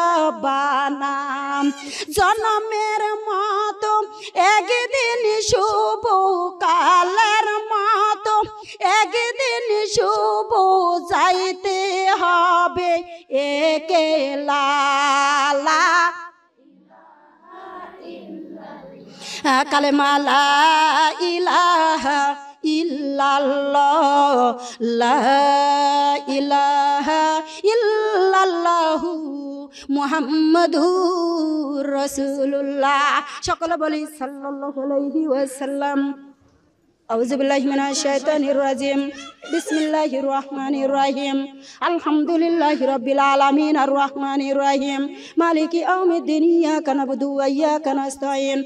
বানাম জন্মের মতো একদিন শুভ কালের মতো একদিন শুভ যাইতে হবে একেলা কালেমা লা ইলাহা ইল্লাল্লাহ লা ইলাহা ইল্লাল্লাহু মুহাম্মাদুর রাসূলুল্লাহ সকলে বলি সাল্লাল্লাহু আলাইহি ওয়াসাল্লাম আউযু বিল্লাহি মিনাশ শাইতানির রাজিম বিসমিল্লাহির রহমানির রহিম আলহামদুলিল্লাহি রাব্বিল আলামিন আর রহমানির রহিম মালিকি ইয়াউমিদ্দিন ইয়াকা নাবুদু ওয়া ইয়াকা নাস্তাইন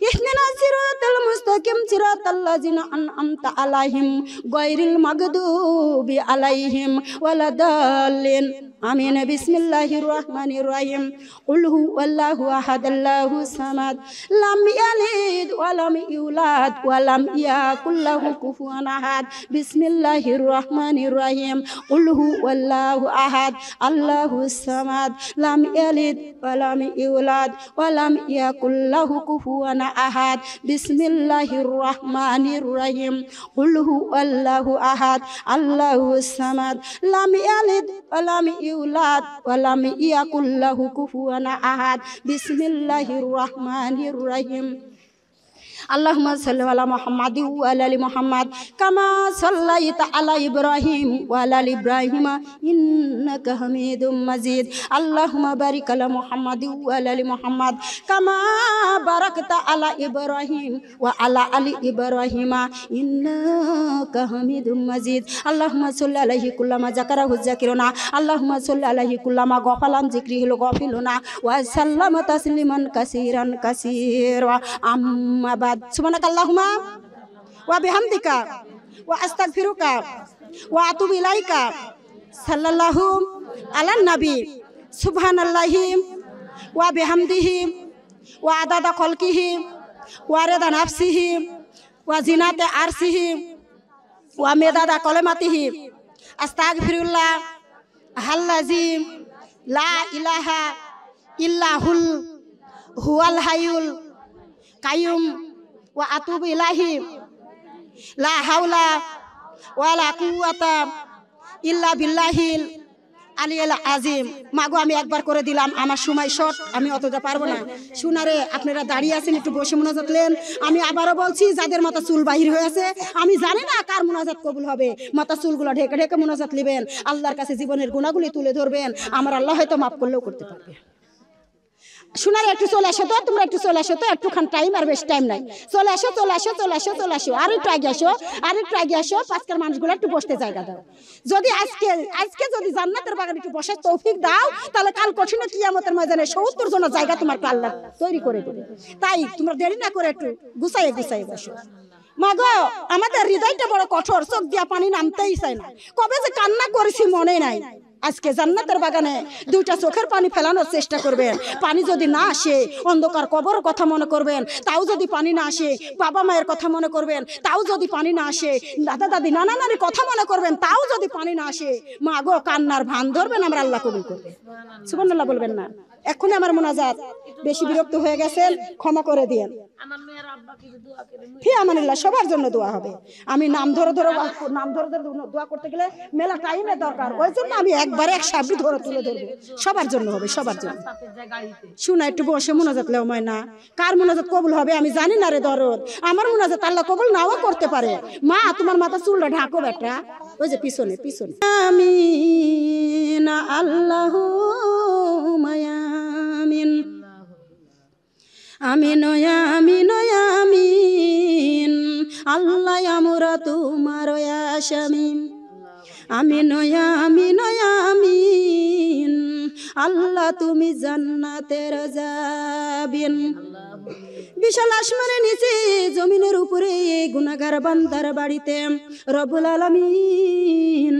ইহদিনাস সিরাতাল মুস্তাকিম সিরাতাল লাযিনা আন'আমতা আলাইহিম গায়রিল মাগদুবি আলাইহিম ওয়ালাদাল্লিন আমিন বিসমিল্লাহির রহমানির রহিম কুল হুয়াল্লাহু আহাদ আল্লাহুস সামাদ লাম ইয়ালিদ ওয়া লাম ইউলাদ ওয়া লাম ইয়াকুল লাহু কুফুয়ান আহাদ বিসমিল্লাহির রহমানির রহিম কুল হুয়াল্লাহু আহাদ আল্লাহুস সামাদ লাম ইয়ালিদ ওয়া লাম ইউলাদ ওয়া লাম ইয়াকুল লাহু কুফুয়ান আহাদ বিসমিল্লাহির রহমানির রহিম কুল হুয়াল্লাহু আহাদ আল্লাহুস সামাদ লাম ইয়ালিদ ওয়া লাম ইউলাদ ওয়া লাম ইয়াকুল লাহু কুফুয়ান আহাদ বিসমিল্লাহির রহমানির রহিম আল্লাহুম্মা সাল্লি আলা মুহাম্মাদি ওয়া আলা আলি মুহাম্মাদ কামা সাল্লাইতা আলা ইব্রাহিম ওয়া আলা আলি ইব্রাহিম ইন্নাকা হামিদুম মাজিদ আল্লাহুম্মা বারিক আলা মুহাম্মাদি ওয়া আলা আলি মুহাম্মাদ কামা বারাকতা আলা ইব্রাহিম ওয়া আলা আলি ইব্রাহিম ইন্নাকা হামিদুম মাজিদ আল্লাহুম্মা সাল্লি আলাইহি কুল্লামা যাকারাহু যাকিরুনা আল্লাহুম্মা সাল্লি আলাইহি কুল্লামা গফালান যিকরিহিল গফিলুনা ওয়া সাল্লামা তাসলিমান কাসীরান কাসীরা আম্মা বাদ সুবহানাকাল্লাহুম্মা ওয়া বিহামদিকা ওয়া আস্তাগফিরুকা ওয়া আতুবু ইলাইকা সাল্লাল্লাহু আলান নবী সুবহানাল্লাহি ওয়া বিহামদিহি ওয়া আদাদা খালকিহি ওয়া রিদা নাফসিহি ওয়া জিনাতে আরশিহি ওয়া মিদাদা কালিমাতিহি আস্তাগফিরুল্লাহ আল্লাযী লা ইলাহা ইল্লাহুল হুয়াল হাইয়ুল কাইয়ুম ওয়া আতুবু ইলাইহি লা হাওলা ওয়ালা কুওয়াতা ইল্লা বিল্লাহিল আলিয়্যিল আযীম। মাগো আমি একবার করে দিলাম, আমার সময় শর্ট, আমি অতটা পারবো না। শুনারে আপনারা দাঁড়িয়ে আছেন, একটু বসে মোনাজাত লেন। আমি আবারও বলছি, যাদের মাথা চুল বাহির হয়ে আছে, আমি জানি না কার মোনাজাত কবুল হবে। মাথা চুলগুলো ঢেকে ঢেকে মোনাজাত নেবেন, আল্লাহর কাছে জীবনের গুণাগুলি তুলে ধরবেন। আমার আল্লাহ হয়তো মাফ করলেও করতে পারবে। শোনারে একটু চলে আসো তো, তোমরা একটু চলে আসো তো, একটুখান টাইম, আর বেশি টাইম নাই। চলে আসো চলে আসো চলে আসো চলে আসো, আর একটু আগে আসো, আর একটু আগে আসো। পাঁচকার মানুষগুলো একটু বসতে জায়গা দাও। যদি আজকে যদি জান্নাতের বাগানে একটু বসার তৌফিক দাও, তাহলে কাল কঠিন কিয়ামতের ময়দানে ৭০ জনের জায়গা তোমার আল্লাহ তৈরি করে দেবে। তাই তোমরা দেরি না করে একটু গুছাইয়ে বসো। মাগো আমাদের হৃদয়টা বড় কঠোর, চোখ দিয়া পানি নামতেই চায় না। কবে যে কান্না করেছি মনে নাই। আজকে জান্নাতের বাগানে দুইটা চোখের পানি ফেলানোর চেষ্টা করবেন। পানি যদি না আসে, অন্ধকার কবরের কথা মনে করবেন। তাও যদি পানি না আসে, বাবা মায়ের কথা মনে করবেন। তাও যদি পানি না আসে, দাদা দাদি নানা নানির কথা মনে করবেন। তাও যদি পানি না আসে, মা গো কান্নার ভান ধরবেন, আমরা আল্লাহ কবুল করবে। সুবহানাল্লাহ বলবেন না? এখনই আমার মোনাজাত, বেশি বিরক্ত হয়ে গেছেন ক্ষমা করে দিয়েন। ফি আমানিল্লাহ, সবার জন্য দোয়া হবে। আমি নাম ধরে ধরে দোয়া করতে গেলে মেলা টাইমের দরকার, ওই জন্য আমি একবারে এক সাবি ধরে তুলে ধরবো। সবার জন্য হবে, সবার জন্য। শুনা একটু বসে মোনাজাত লেও ময়না, কার মোনাজাত কবুল হবে আমি জানি না রে দরদ। আমার মোনাজাত আল্লাহ কবুল নাও করতে পারে। মা তোমার মাথা চুলটা ঢাকো বেটা, ওই যে পিছনে পিছনে। আমিন আল্লাহু মায়ামিন, আমিন আমিন আমিন, আল্লাহ আমরা তোমার আশামিন। আমিন আমিন আমিন, আল্লাহ তুমি জান্নাতের যাবিন। বিশাল আসমানের নিচে জমিনের উপরে গুনাহগার বান্দার বাড়িতে রব্বুল আলামিন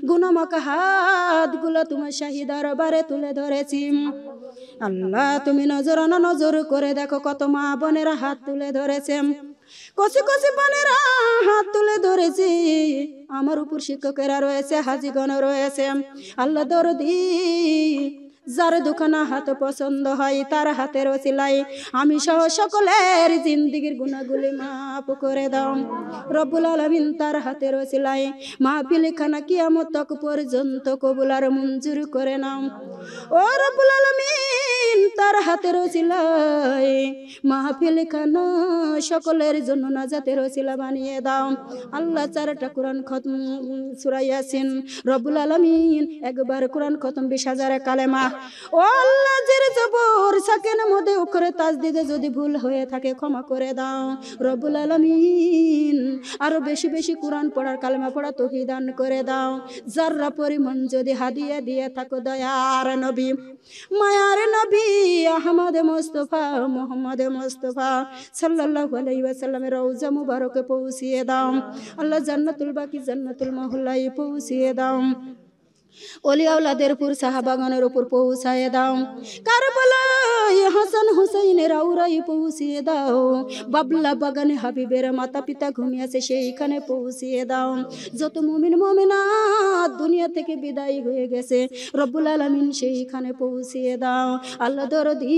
গুনাহমাখা হাতগুলো তোমার শাহী দরবারে তুলে ধরেছি। আল্লাহ তুমি নজরানা নজর করে দেখো, কত মা বোনেরা হাত তুলে ধরেছে, কচি কচি বোনেরা হাত তুলে ধরেছে। আমার উপর শিক্ষকেরা রয়েছে, হাজিগণ রয়েছে। আল্লাহ দরদি, যার দুখানা হাত পছন্দ হয় তার হাতের ওসিলায় আমি সহ সকলের জিন্দিগির গুনাহগুলি মাফ করে দাও রব্বুল আলামিন। তার হাতের ওসিলায় মাহফিলখানা কিয়ামত তক পর্যন্ত কবুল আর মঞ্জুর করে নাও ও রব্বুল আলামিন। তার হাতের ওসিলায় মাহফিলখানা সকলের জন্য নাজাতের ওসিলা বানিয়ে দাও আল্লাহ। 4টা কোরআন খতম সূরা ইয়াসিন রব্বুল আলামিন, একবার কোরআন খতম 20,000 কালেমা। ও আল্লাহ, জের জবর সাকিন মধ্যে উকরে তাজদিদে যদি ভুল হয়ে থাকে ক্ষমা করে দাও রব্বুল আলামিন। আরো বেশি বেশি কোরআন পড়ার কালেমা পড়া তৌফিক দান করে দাও। যাররা পরিমাণ যদি হাদিয়া দিয়ে থাকো দয়ার নবী, মায়ার নবী আহমদ মুস্তাফা মুহাম্মদ মুস্তাফা সাল্লাল্লাহু আলাইহি ওয়াসাল্লামের রওজা মুবারকে পৌঁছিয়ে দাও আল্লাহ। জান্নাতুল বাকি জান্নাতুল মাহলাই পৌঁছিয়ে দাও। ওলি আওলাদের উপর সাহাবাগণের উপর পৌঁছায় দাও। কারবালায় হাসান হুসাইনের আউরাই পৌঁছিয়ে দাও। বাবলা বাগানে হাবিবের মাতা পিতা ঘুমিয়েছে, সেইখানে পৌঁছিয়ে দাও। যত মুমিন মুমিনাত দুনিয়া থেকে বিদায় হয়ে গেছে রব্বুল আলামিন সেইখানে পৌঁছিয়ে দাও আল্লাহ দরদি।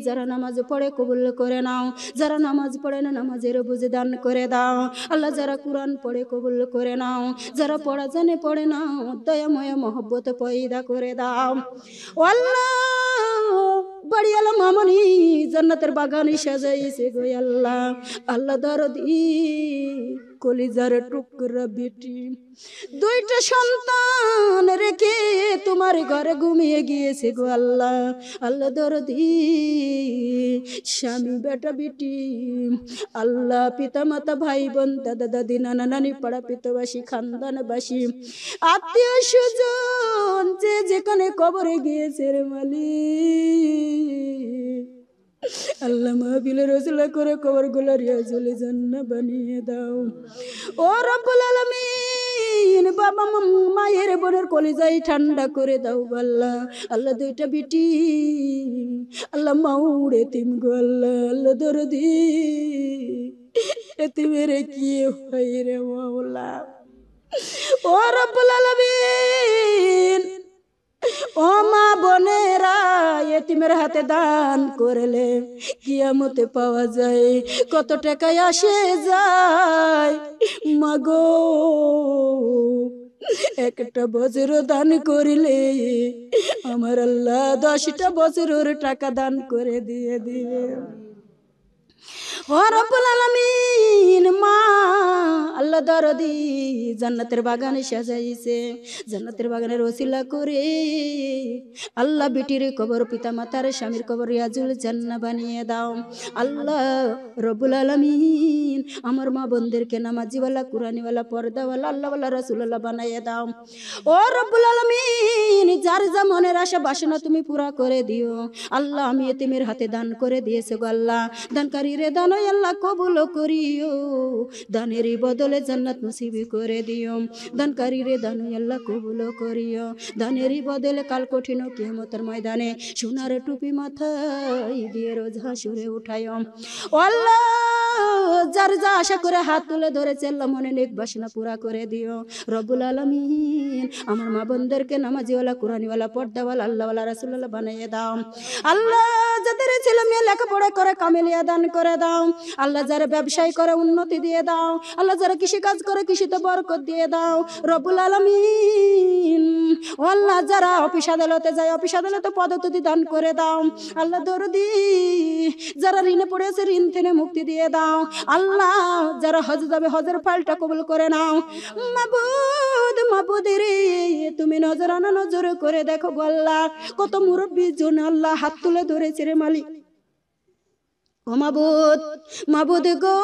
যারা নামাজ পড়ে কবুল করে নাও, যারা নামাজ পড়ে না নামাজের বুঝে দান করে দাও আল্লাহ। যারা কোরআন পড়ে কবুল করে নাও, যারা পড়া জানে পড়ে নাও দয়াময় মোহব্বত পয়দা করে দাও আল্লাহ। বাড়িয়ালা মামনি জান্নাতের বাগানে সাজাইছে গো আল্লাহ। আল্লাহ দরদি কলিজার টুকরা বেটি 2টা সন্তান রেখে তোমার ঘরে ঘুমিয়ে গিয়েছে গো আল্লাহ। আল্লাহ দরদি স্বামী বেটা বেটি আল্লাহ, পিতা মাতা ভাই বোন দাদা দাদি নানা নানি পাড়া পিতবাসী খানদানবাসী আত্মীয় স্বজন যে যেখানে কবরে গিয়েছে রে মালিক আল্লাহ মাহফিলের ওসিলা করে কবর গুলা রিয়াজুল জান্নাহ বানিয়ে দাও ও রব্বুল আলামিন। বাবা মায়ের বোনের কলিজাই ঠান্ডা করে দাও আল্লাহ। আল্লাহ 2টা বিটি আল্লাহ মাউড় এতিম গো আল্লাহ। আল্লাহ দরদি এতিমের কি হয় রে মাওলা ও রব্বুল আলামিন। ও মা বোনেরা এতিমের হাতে দান করলে কিয়ামতে পাওয়া যায়, কত টাকায় আসে যায় মাগো। একটা বছর দান করিলে আমার আল্লাহ 10টা বছরের টাকা দান করে দিয়ে দিবে ও রব্বুল আলামিন। মা আল্লাহ দরদি জান্নাতের বাগানে সাজাইছে, জান্নাতের বাগানের ওসিলা করে আল্লাহ বিটির কবর পিতা মাতার স্বামীর কবর রিয়াজুল জান্নাহ বানিয়ে দাও আল্লাহ রব্বুল আলামিন। আমার মা বোনদেরকে নামাজিওয়ালা কুরআনিওয়ালা পর্দাওয়ালা আল্লাহওয়ালা রাসূলুল্লাহ বানিয়ে দাও ও রব্বুল আলামিন। যার যা মনের আশা বাসনা তুমি পুরা করে দিও আল্লাহ। আমি এতিমের হাতে দান করে দিয়েছে গো আল্লাহ। দানকারী রে দান আল্লাহ কবুল করিও, দানের বদলে জান্নাত নসিব করে দিও। দানকারী রে দান আল্লাহ কবুল করিও, দানের বদলে কাল কঠিন কিয়ামতের ময়দানে সোনার টুপি মাথায় দিয়ে রোজ হাসুরে উঠায় আল্লাহ। যার যা আশা করে হাত তুলে ধরেছে আল্লাহ মনে নেক বাসনা পুরা করে দিও রব্বুল আলামিন। আমার মা বোনদেরকে নামাজিওয়ালা, কুরআনিওয়ালা, পর্দাওয়ালা, আল্লাহওয়ালা, রাসূলওয়ালা বানিয়ে দাও আল্লাহ। যাদের ছেলে মেয়ে লেখাপড়া করে কামিলিয়া দান করে দাও আল্লাহ। যারা ব্যবসায় করে উন্নতি দিয়ে দাও আল্লাহ। যারা কৃষি কাজ করে কৃষিতে বরকত দিয়ে দাও রব্বুল আলামিন। ও আল্লাহ, যারা অফিস আদালতে যায় অফিস আদালতে পদোন্নতি দান করে দাও আল্লাহ দরদি। যারা ঋণে পড়েছে ঋণ থেকে মুক্তি দিয়ে দাও আল্লাহ। যারা হজ যাবে হজের ফাইলটা কবুল করে নাও মাবুদ। মাবুদ রে, তুমি নজরানা নজর করে দেখো আল্লাহ। কত মুরব্বী জন আল্লাহ হাত তুলে ধরেছে রে মালিক। ও মাবুদ, মাবুদ গো,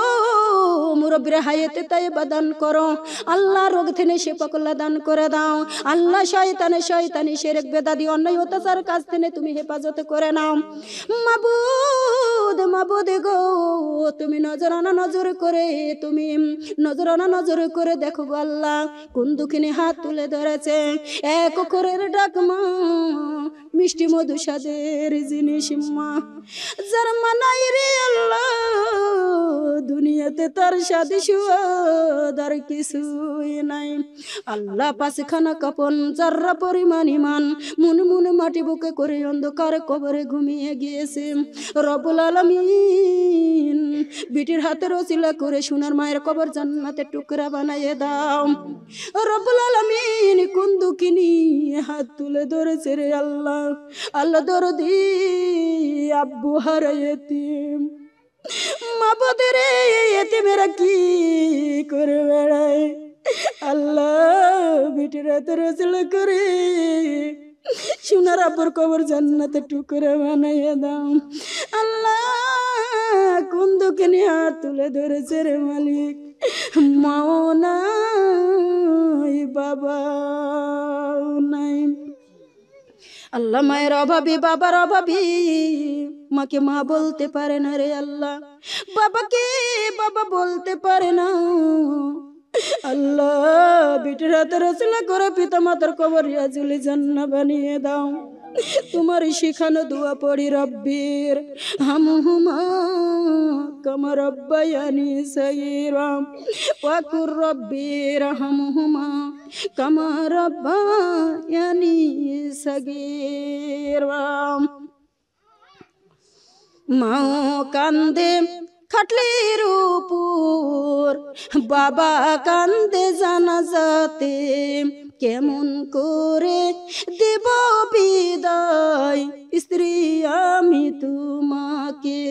মুরব্বীর হায়াতে তাইবা দান করো আল্লাহ। রোগ থেকে শেফা কল্লা দান করে দাও আল্লাহ। শয়তানি শিরক বেদাতি অন্যায় অত্যাচার কাজ থেকে তুমি হেফাজত করে নাও মাবুদ। মাবুদ গো, তুমি নজরানা নজর করে, তুমি নজরানা নজর করে দেখো গো আল্লাহ। কোন দুঃখিনী হাত তুলে ধরেছে এক অক্ষরের ডাক মা, মিষ্টি মধু সাদের জিনিস মা। যার মানাই রে আল্লাহ দুনিয়াতে তার সাথে সুয়াদ আর কিছুই নাই আল্লাহ। পাঁচখানা কাপন যার্রা পরিমাণ ইমান মনে মনে মাটি বুকে করে অন্ধকার কবরে ঘুমিয়ে গিয়েছে রব্বুল আলামিন। বিটির হাতের ওসিলা করে সোনার মায়ের কবর জান্নাতের টুকরা বানাইয়ে দাও রব্বুল আলামিন। কোন দুঃখিনী হাত তুলে ধরেছে রে আল্লাহ। আল্লাহ দরদি, আব্বু হারা এতিম মাবুদ রে, এতিমেরা কি করে বেড়ায় আল্লাহ। বিটির হাতের ওসিলা করে সোনার আব্বুর কবর জান্নাতের টুকরা বানাইয়ে দাও আল্লাহ। কোন দুঃখিনী হাত তুলে ধরেছে রে মালিক। মাও নাই, বাবা নাই আল্লাহ। মায়ের অভাবী, বাবার অভাবী, মাকে মা বলতে পারে না রে আল্লাহ। বাবাকে বাবা বলতে পারে না আল্লাহ। বিটির হাতের ওসিলা করে পিতা মাতার কবর রিয়াজুল জান্নাহ বানিয়ে দাও। তোমার শিখানো দোয়া পড়ি রব্বির হামহুমা কামা রব্বায়ানি সগীরা ওয়া কুর রব্বির হামহুমা কামা রব্বায়ানি সগীরা। মাও কান্দে খাটলির উপর, বাবা কান্দে জানাজাতে, কেমন করে দেব বিদায় স্ত্রী আমি তোমাকে,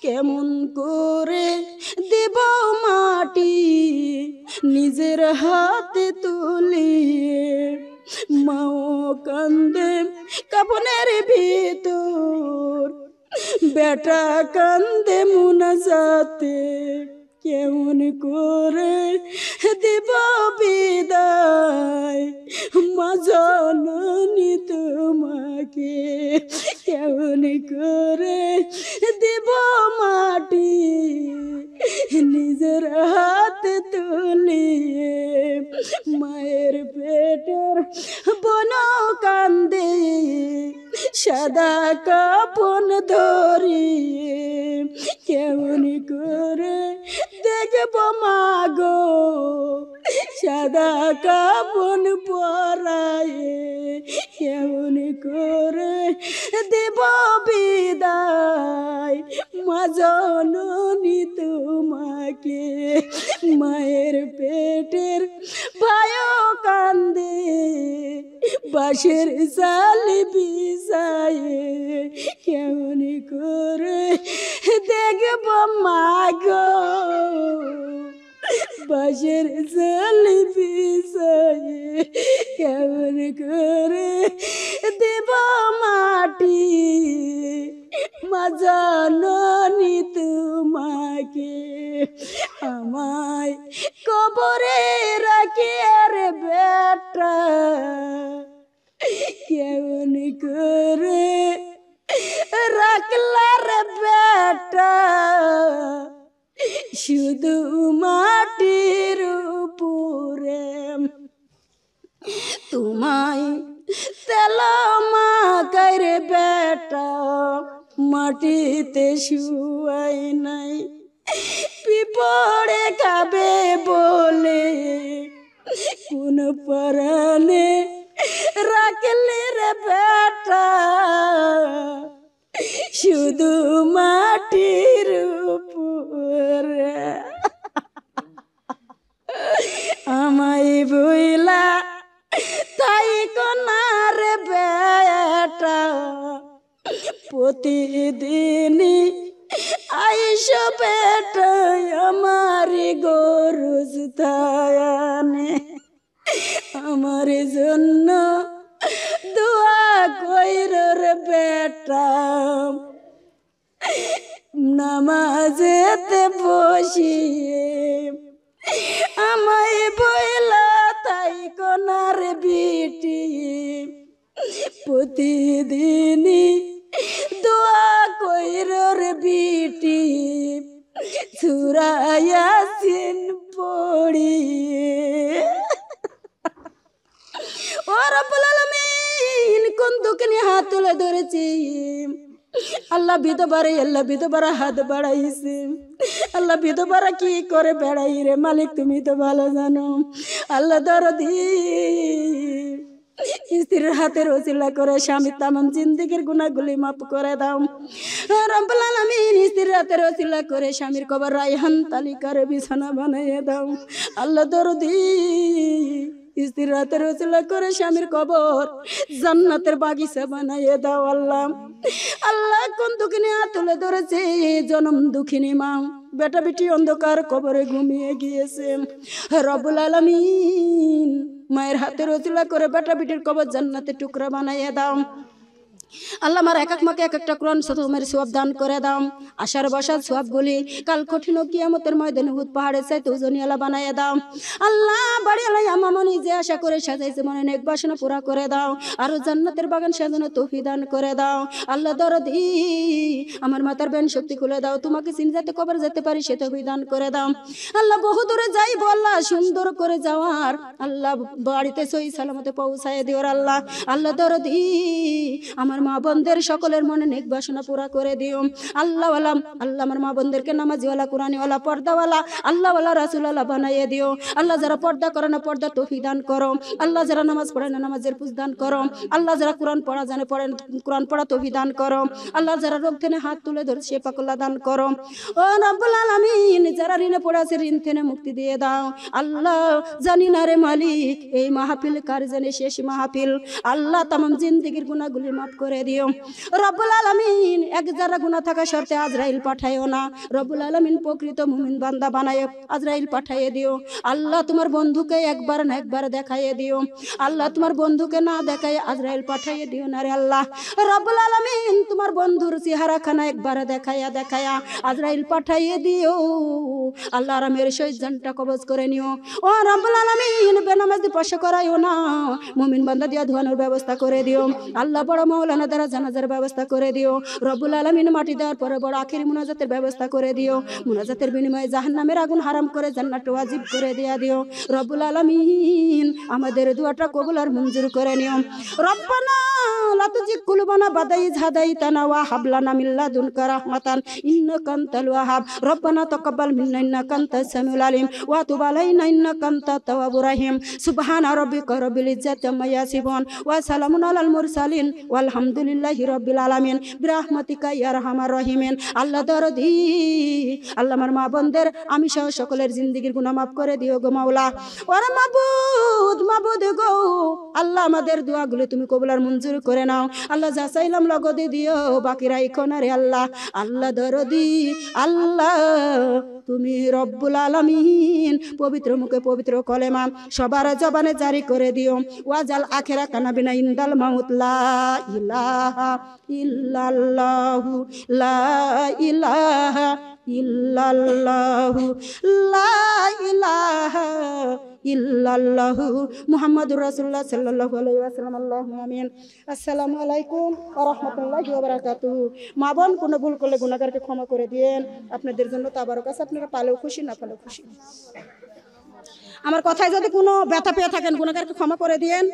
কেমন করে দেব মাটি নিজের হাতে তুলিয়ে। মাও কান্দে কাপনের ভিতর, বেটা কান্দে মুনাজাতে, কেমন করে দেব বিদায় মা জননী তোমাকে, কেমন করে দেব মাটি নিজের হাতে তুলিয়ে। মায়ের পেটের বন কান্দে সাদা কাপন ধরিয়ে, কেমন করে দেখব মাগো সাদা কাপন পরায়ে, কেমন করে দেব বিদায় মা জননী তোমাকে। মায়ের পেটের ভাইও কান্দে বাঁশের জালি বিছায়ে, কেমন করে দেখব মাগো বাঁশের জালি বিছায়ে, কেমন করে দেব মাটি মা জননী তোমাকে। আমায় কবরে রাখি আর বেটা, কেমন করে রাখলার বেটা শুধু মাটির উপরে। তোমায় তেলা মাখায় রে বেটা, মাটিতে শুয়াই নাই। পিপড়ে খাবে বলে কোন পরাণে রাখলে রে বেটা শুধু মাটির উপরে আমায় বইলা তাই কোনার বেটা প্রতিদিনই আইস বেটা আমারি গরুজ তায়ানে আমার জন্য দোয়া কইর রে বেটা নামাজেতে বসিয়ে আমায় বইলা তাই কোনার বিটি প্রতিদিনই দোয়া কইর রে বিটি সূরা ইয়াসিন পড়িয়ে ও রব্বুল আলামিন কোন দুঃখে হাত তুলে ধরেছি আল্লাহ বিধবারা হাত বাড়াইছে আল্লাহ বিধবারা কি করে বেড়াই রে মালিক তুমি তো ভালো জানো আল্লাহ দরদি স্ত্রীর হাতের ওসিলা করে স্বামী তামাম জিন্দেগির গুনাহগুলি মাফ করে দাও রব্বুল আলামিন স্ত্রীর হাতের ওসিলা করে স্বামীর কবর রায়হান তালিকার বিছানা বানাইয়ে দাও আল্লাহ দরদি স্ত্রীর হাতের ওসিলা করে স্বামীর কবর জান্নাতের বাগিচা বানাইয়ে দাও আল্লাহ আল্লাহ কোন দুঃখিনী হাত তুলে ধরেছে জনম দুঃখিনী মা বেটা বেটি অন্ধকার কবরে ঘুমিয়ে গিয়েছে রব্বুল আলামিন মায়ের হাতের ওসিলা করে বেটা বেটির কবর জান্নাতের টুকরা বানাইয়ে দাও আল্লাহ আমার এক এক মাকে এক একটা কোরআন শতমের সওয়াব দান করে দাও আশার বসার সওয়াবগুলি কাল কঠিন কিয়ামতের ময়দানে উহুদ পাহাড়ের চাইতে ওজনিয়ালা বানাইয়ে দাও আল্লাহ বাড়িয়ালাই আমামনি যে আশা করে সাজাইছে মনে নেক বাসনা পুরা করে দাও আর জান্নাতের বাগান সাজানো তৌফিক দান করে দাও আল্লাহ দরদি আমার মাথার বেন শক্তি খুলে দাও তোমাকে চিন যাতে কবর যেতে পারি সে তৌফিক দান করে দাও আল্লাহ বহু দূরে যাইব আল্লাহ সুন্দর করে যাওয়ার আল্লাহ বাড়িতে সহি সালামতে পৌঁছায় দিও আল্লাহ আল্লাহ দরদি আমার মা বোনদের সকলের মনে নেক বাসনা পুরা করে দিও আল্লাহ আল্লাহ আমার মা বোনদেরকে নামাজিওয়ালা কোরআনিওয়ালা পর্দাওয়ালা আল্লাহওয়ালা রাসূলওয়ালা বানাইয়ে দিও আল্লাহ যারা পর্দা করে না পর্দা তৌফিক দান করো আল্লাহ যারা নামাজ পড়ে না নামাজের পুজ দান করো আল্লাহ যারা কোরআন পড়া জানে পড়েন কোরআন পড়া তৌফিক দান করো আল্লাহ যারা রোগ থেকে হাত তুলে ধরে সে পাকুল্লাহ দান করো ও রব্বুল আলামিন যারা ঋণে পড়ে আছে ঋণ থেকে মুক্তি দিয়ে দাও আল্লাহ জানি না রে মালিক এই মাহফিল কার জানে শেষ মাহফিল আল্লাহ তামাম জিন্দেগির গুনাহগুলি মাফ করে দিও রব্বুল আলামিন এক যারা গুনাহ থাকা শর্তে আজরাইল পাঠায়ও না রব্বুল আলামিন প্রকৃত মুমিন বান্দা বানায় আজরাইল পাঠাইয়ে দিও আল্লাহ তোমার বন্ধুকে একবার না একবার দেখাইয়ে দিও আল্লাহ তোমার বন্ধুকে না দেখায় আজরাইল পাঠাইয়ে দিও না রে আল্লাহ রব্বুল আলামিন তোমার বন্ধুর চেহারাখানা একবার দেখায়া আজরাইল পাঠাইয়ে দিও আল্লাহ আরামের সহিত জানটা কবজ করে নিও ও রব্বুল আলামিন বেনামাজি পাশে করাইও না মুমিন বান্দা দিয়া ধোয়ানোর ব্যবস্থা করে দিও আল্লাহ বড় মাওলানা দ্বারা জানাজার ব্যবস্থা করে দিও রব্বুল আলামিন মাটি দেওয়ার পরে বড় আখিরি মুনাজাতের ব্যবস্থা করে দিও মুনাজাতের বিনিময়ে জাহান্নামের আগুন হারাম করে জান্নাত ওয়াজিব করে দিয়া দিও রব্বুল আলামিন আমাদের দোয়াটা কবুল আর মঞ্জুর করে নিও রব্বানা লা তুজিগ কুলুবানা বাদা ইয হাদাইতানা ওয়া হাব লানা মিন লাদুনকা রাহমাতান ইন্নাকা আনতাল ওয়াহাব রব্বানা তাকাব্বাল মিন্না ইন্নাকা আনতাস সামিউল আলিম ওয়া তুব আলাইনা ইন্নাকা আনতাত তাওয়াবুর রহিম সুবহানা রাব্বিকা রাব্বিল ইজ্জাতি আম্মা ইয়াসিফুন ওয়া সালামুন আলাল মুরসালিন ওয়ালহামদুলিল্লাহি রাব্বিল আলামিন বিরহমাতিকা ইয়া আরহামার রহিমিন আল্লাহ দরদি আল্লাহ আমার মা বোনদের আমি সহ সকলের জিন্দেগির গুনাহ মাফ করে দিও গো মাওলা ওরে মাবুদ গো আল্লাহ আমাদের দোয়াগুলো তুমি কবুল আর মঞ্জুর করে নাও আল্লাহ যা চাইলাম লগদে দিও বাকি রাইখো না রে আল্লাহ আল্লাহ দরদি আল্লাহ তুমি রব্বুল আলামিন পবিত্র মুখে পবিত্র কলেমা সবার জবানে জারি করে দিও ওয়াজাল আখিরা কানাবিনা ইনদাল মাউত লা ইলাহা ইল্লাল্লাহু লা ইলাহা ইল্লাল্লাহু লা ইলাহা ইল্লাল্লাহু মুহাম্মাদুর রাসূলুল্লাহ সাল্লাল্লাহু আলাইহি ওয়াসাল্লাম আল্লাহুম্মা আমিন আসসালামু আলাইকুম ওয়া রাহমাতুল্লাহি ওয়া বারাকাতুহু মা বোন কোনো ভুল করলে গুনাহগারকে ক্ষমা করে দিয়েন আপনাদের জন্য তাবারক আছে আপনারা পালেও খুশি না পালেও খুশি আমার কথায় যদি কোনো ব্যথা পেয়ে থাকেন গুনাহগারকে ক্ষমা করে দিয়েন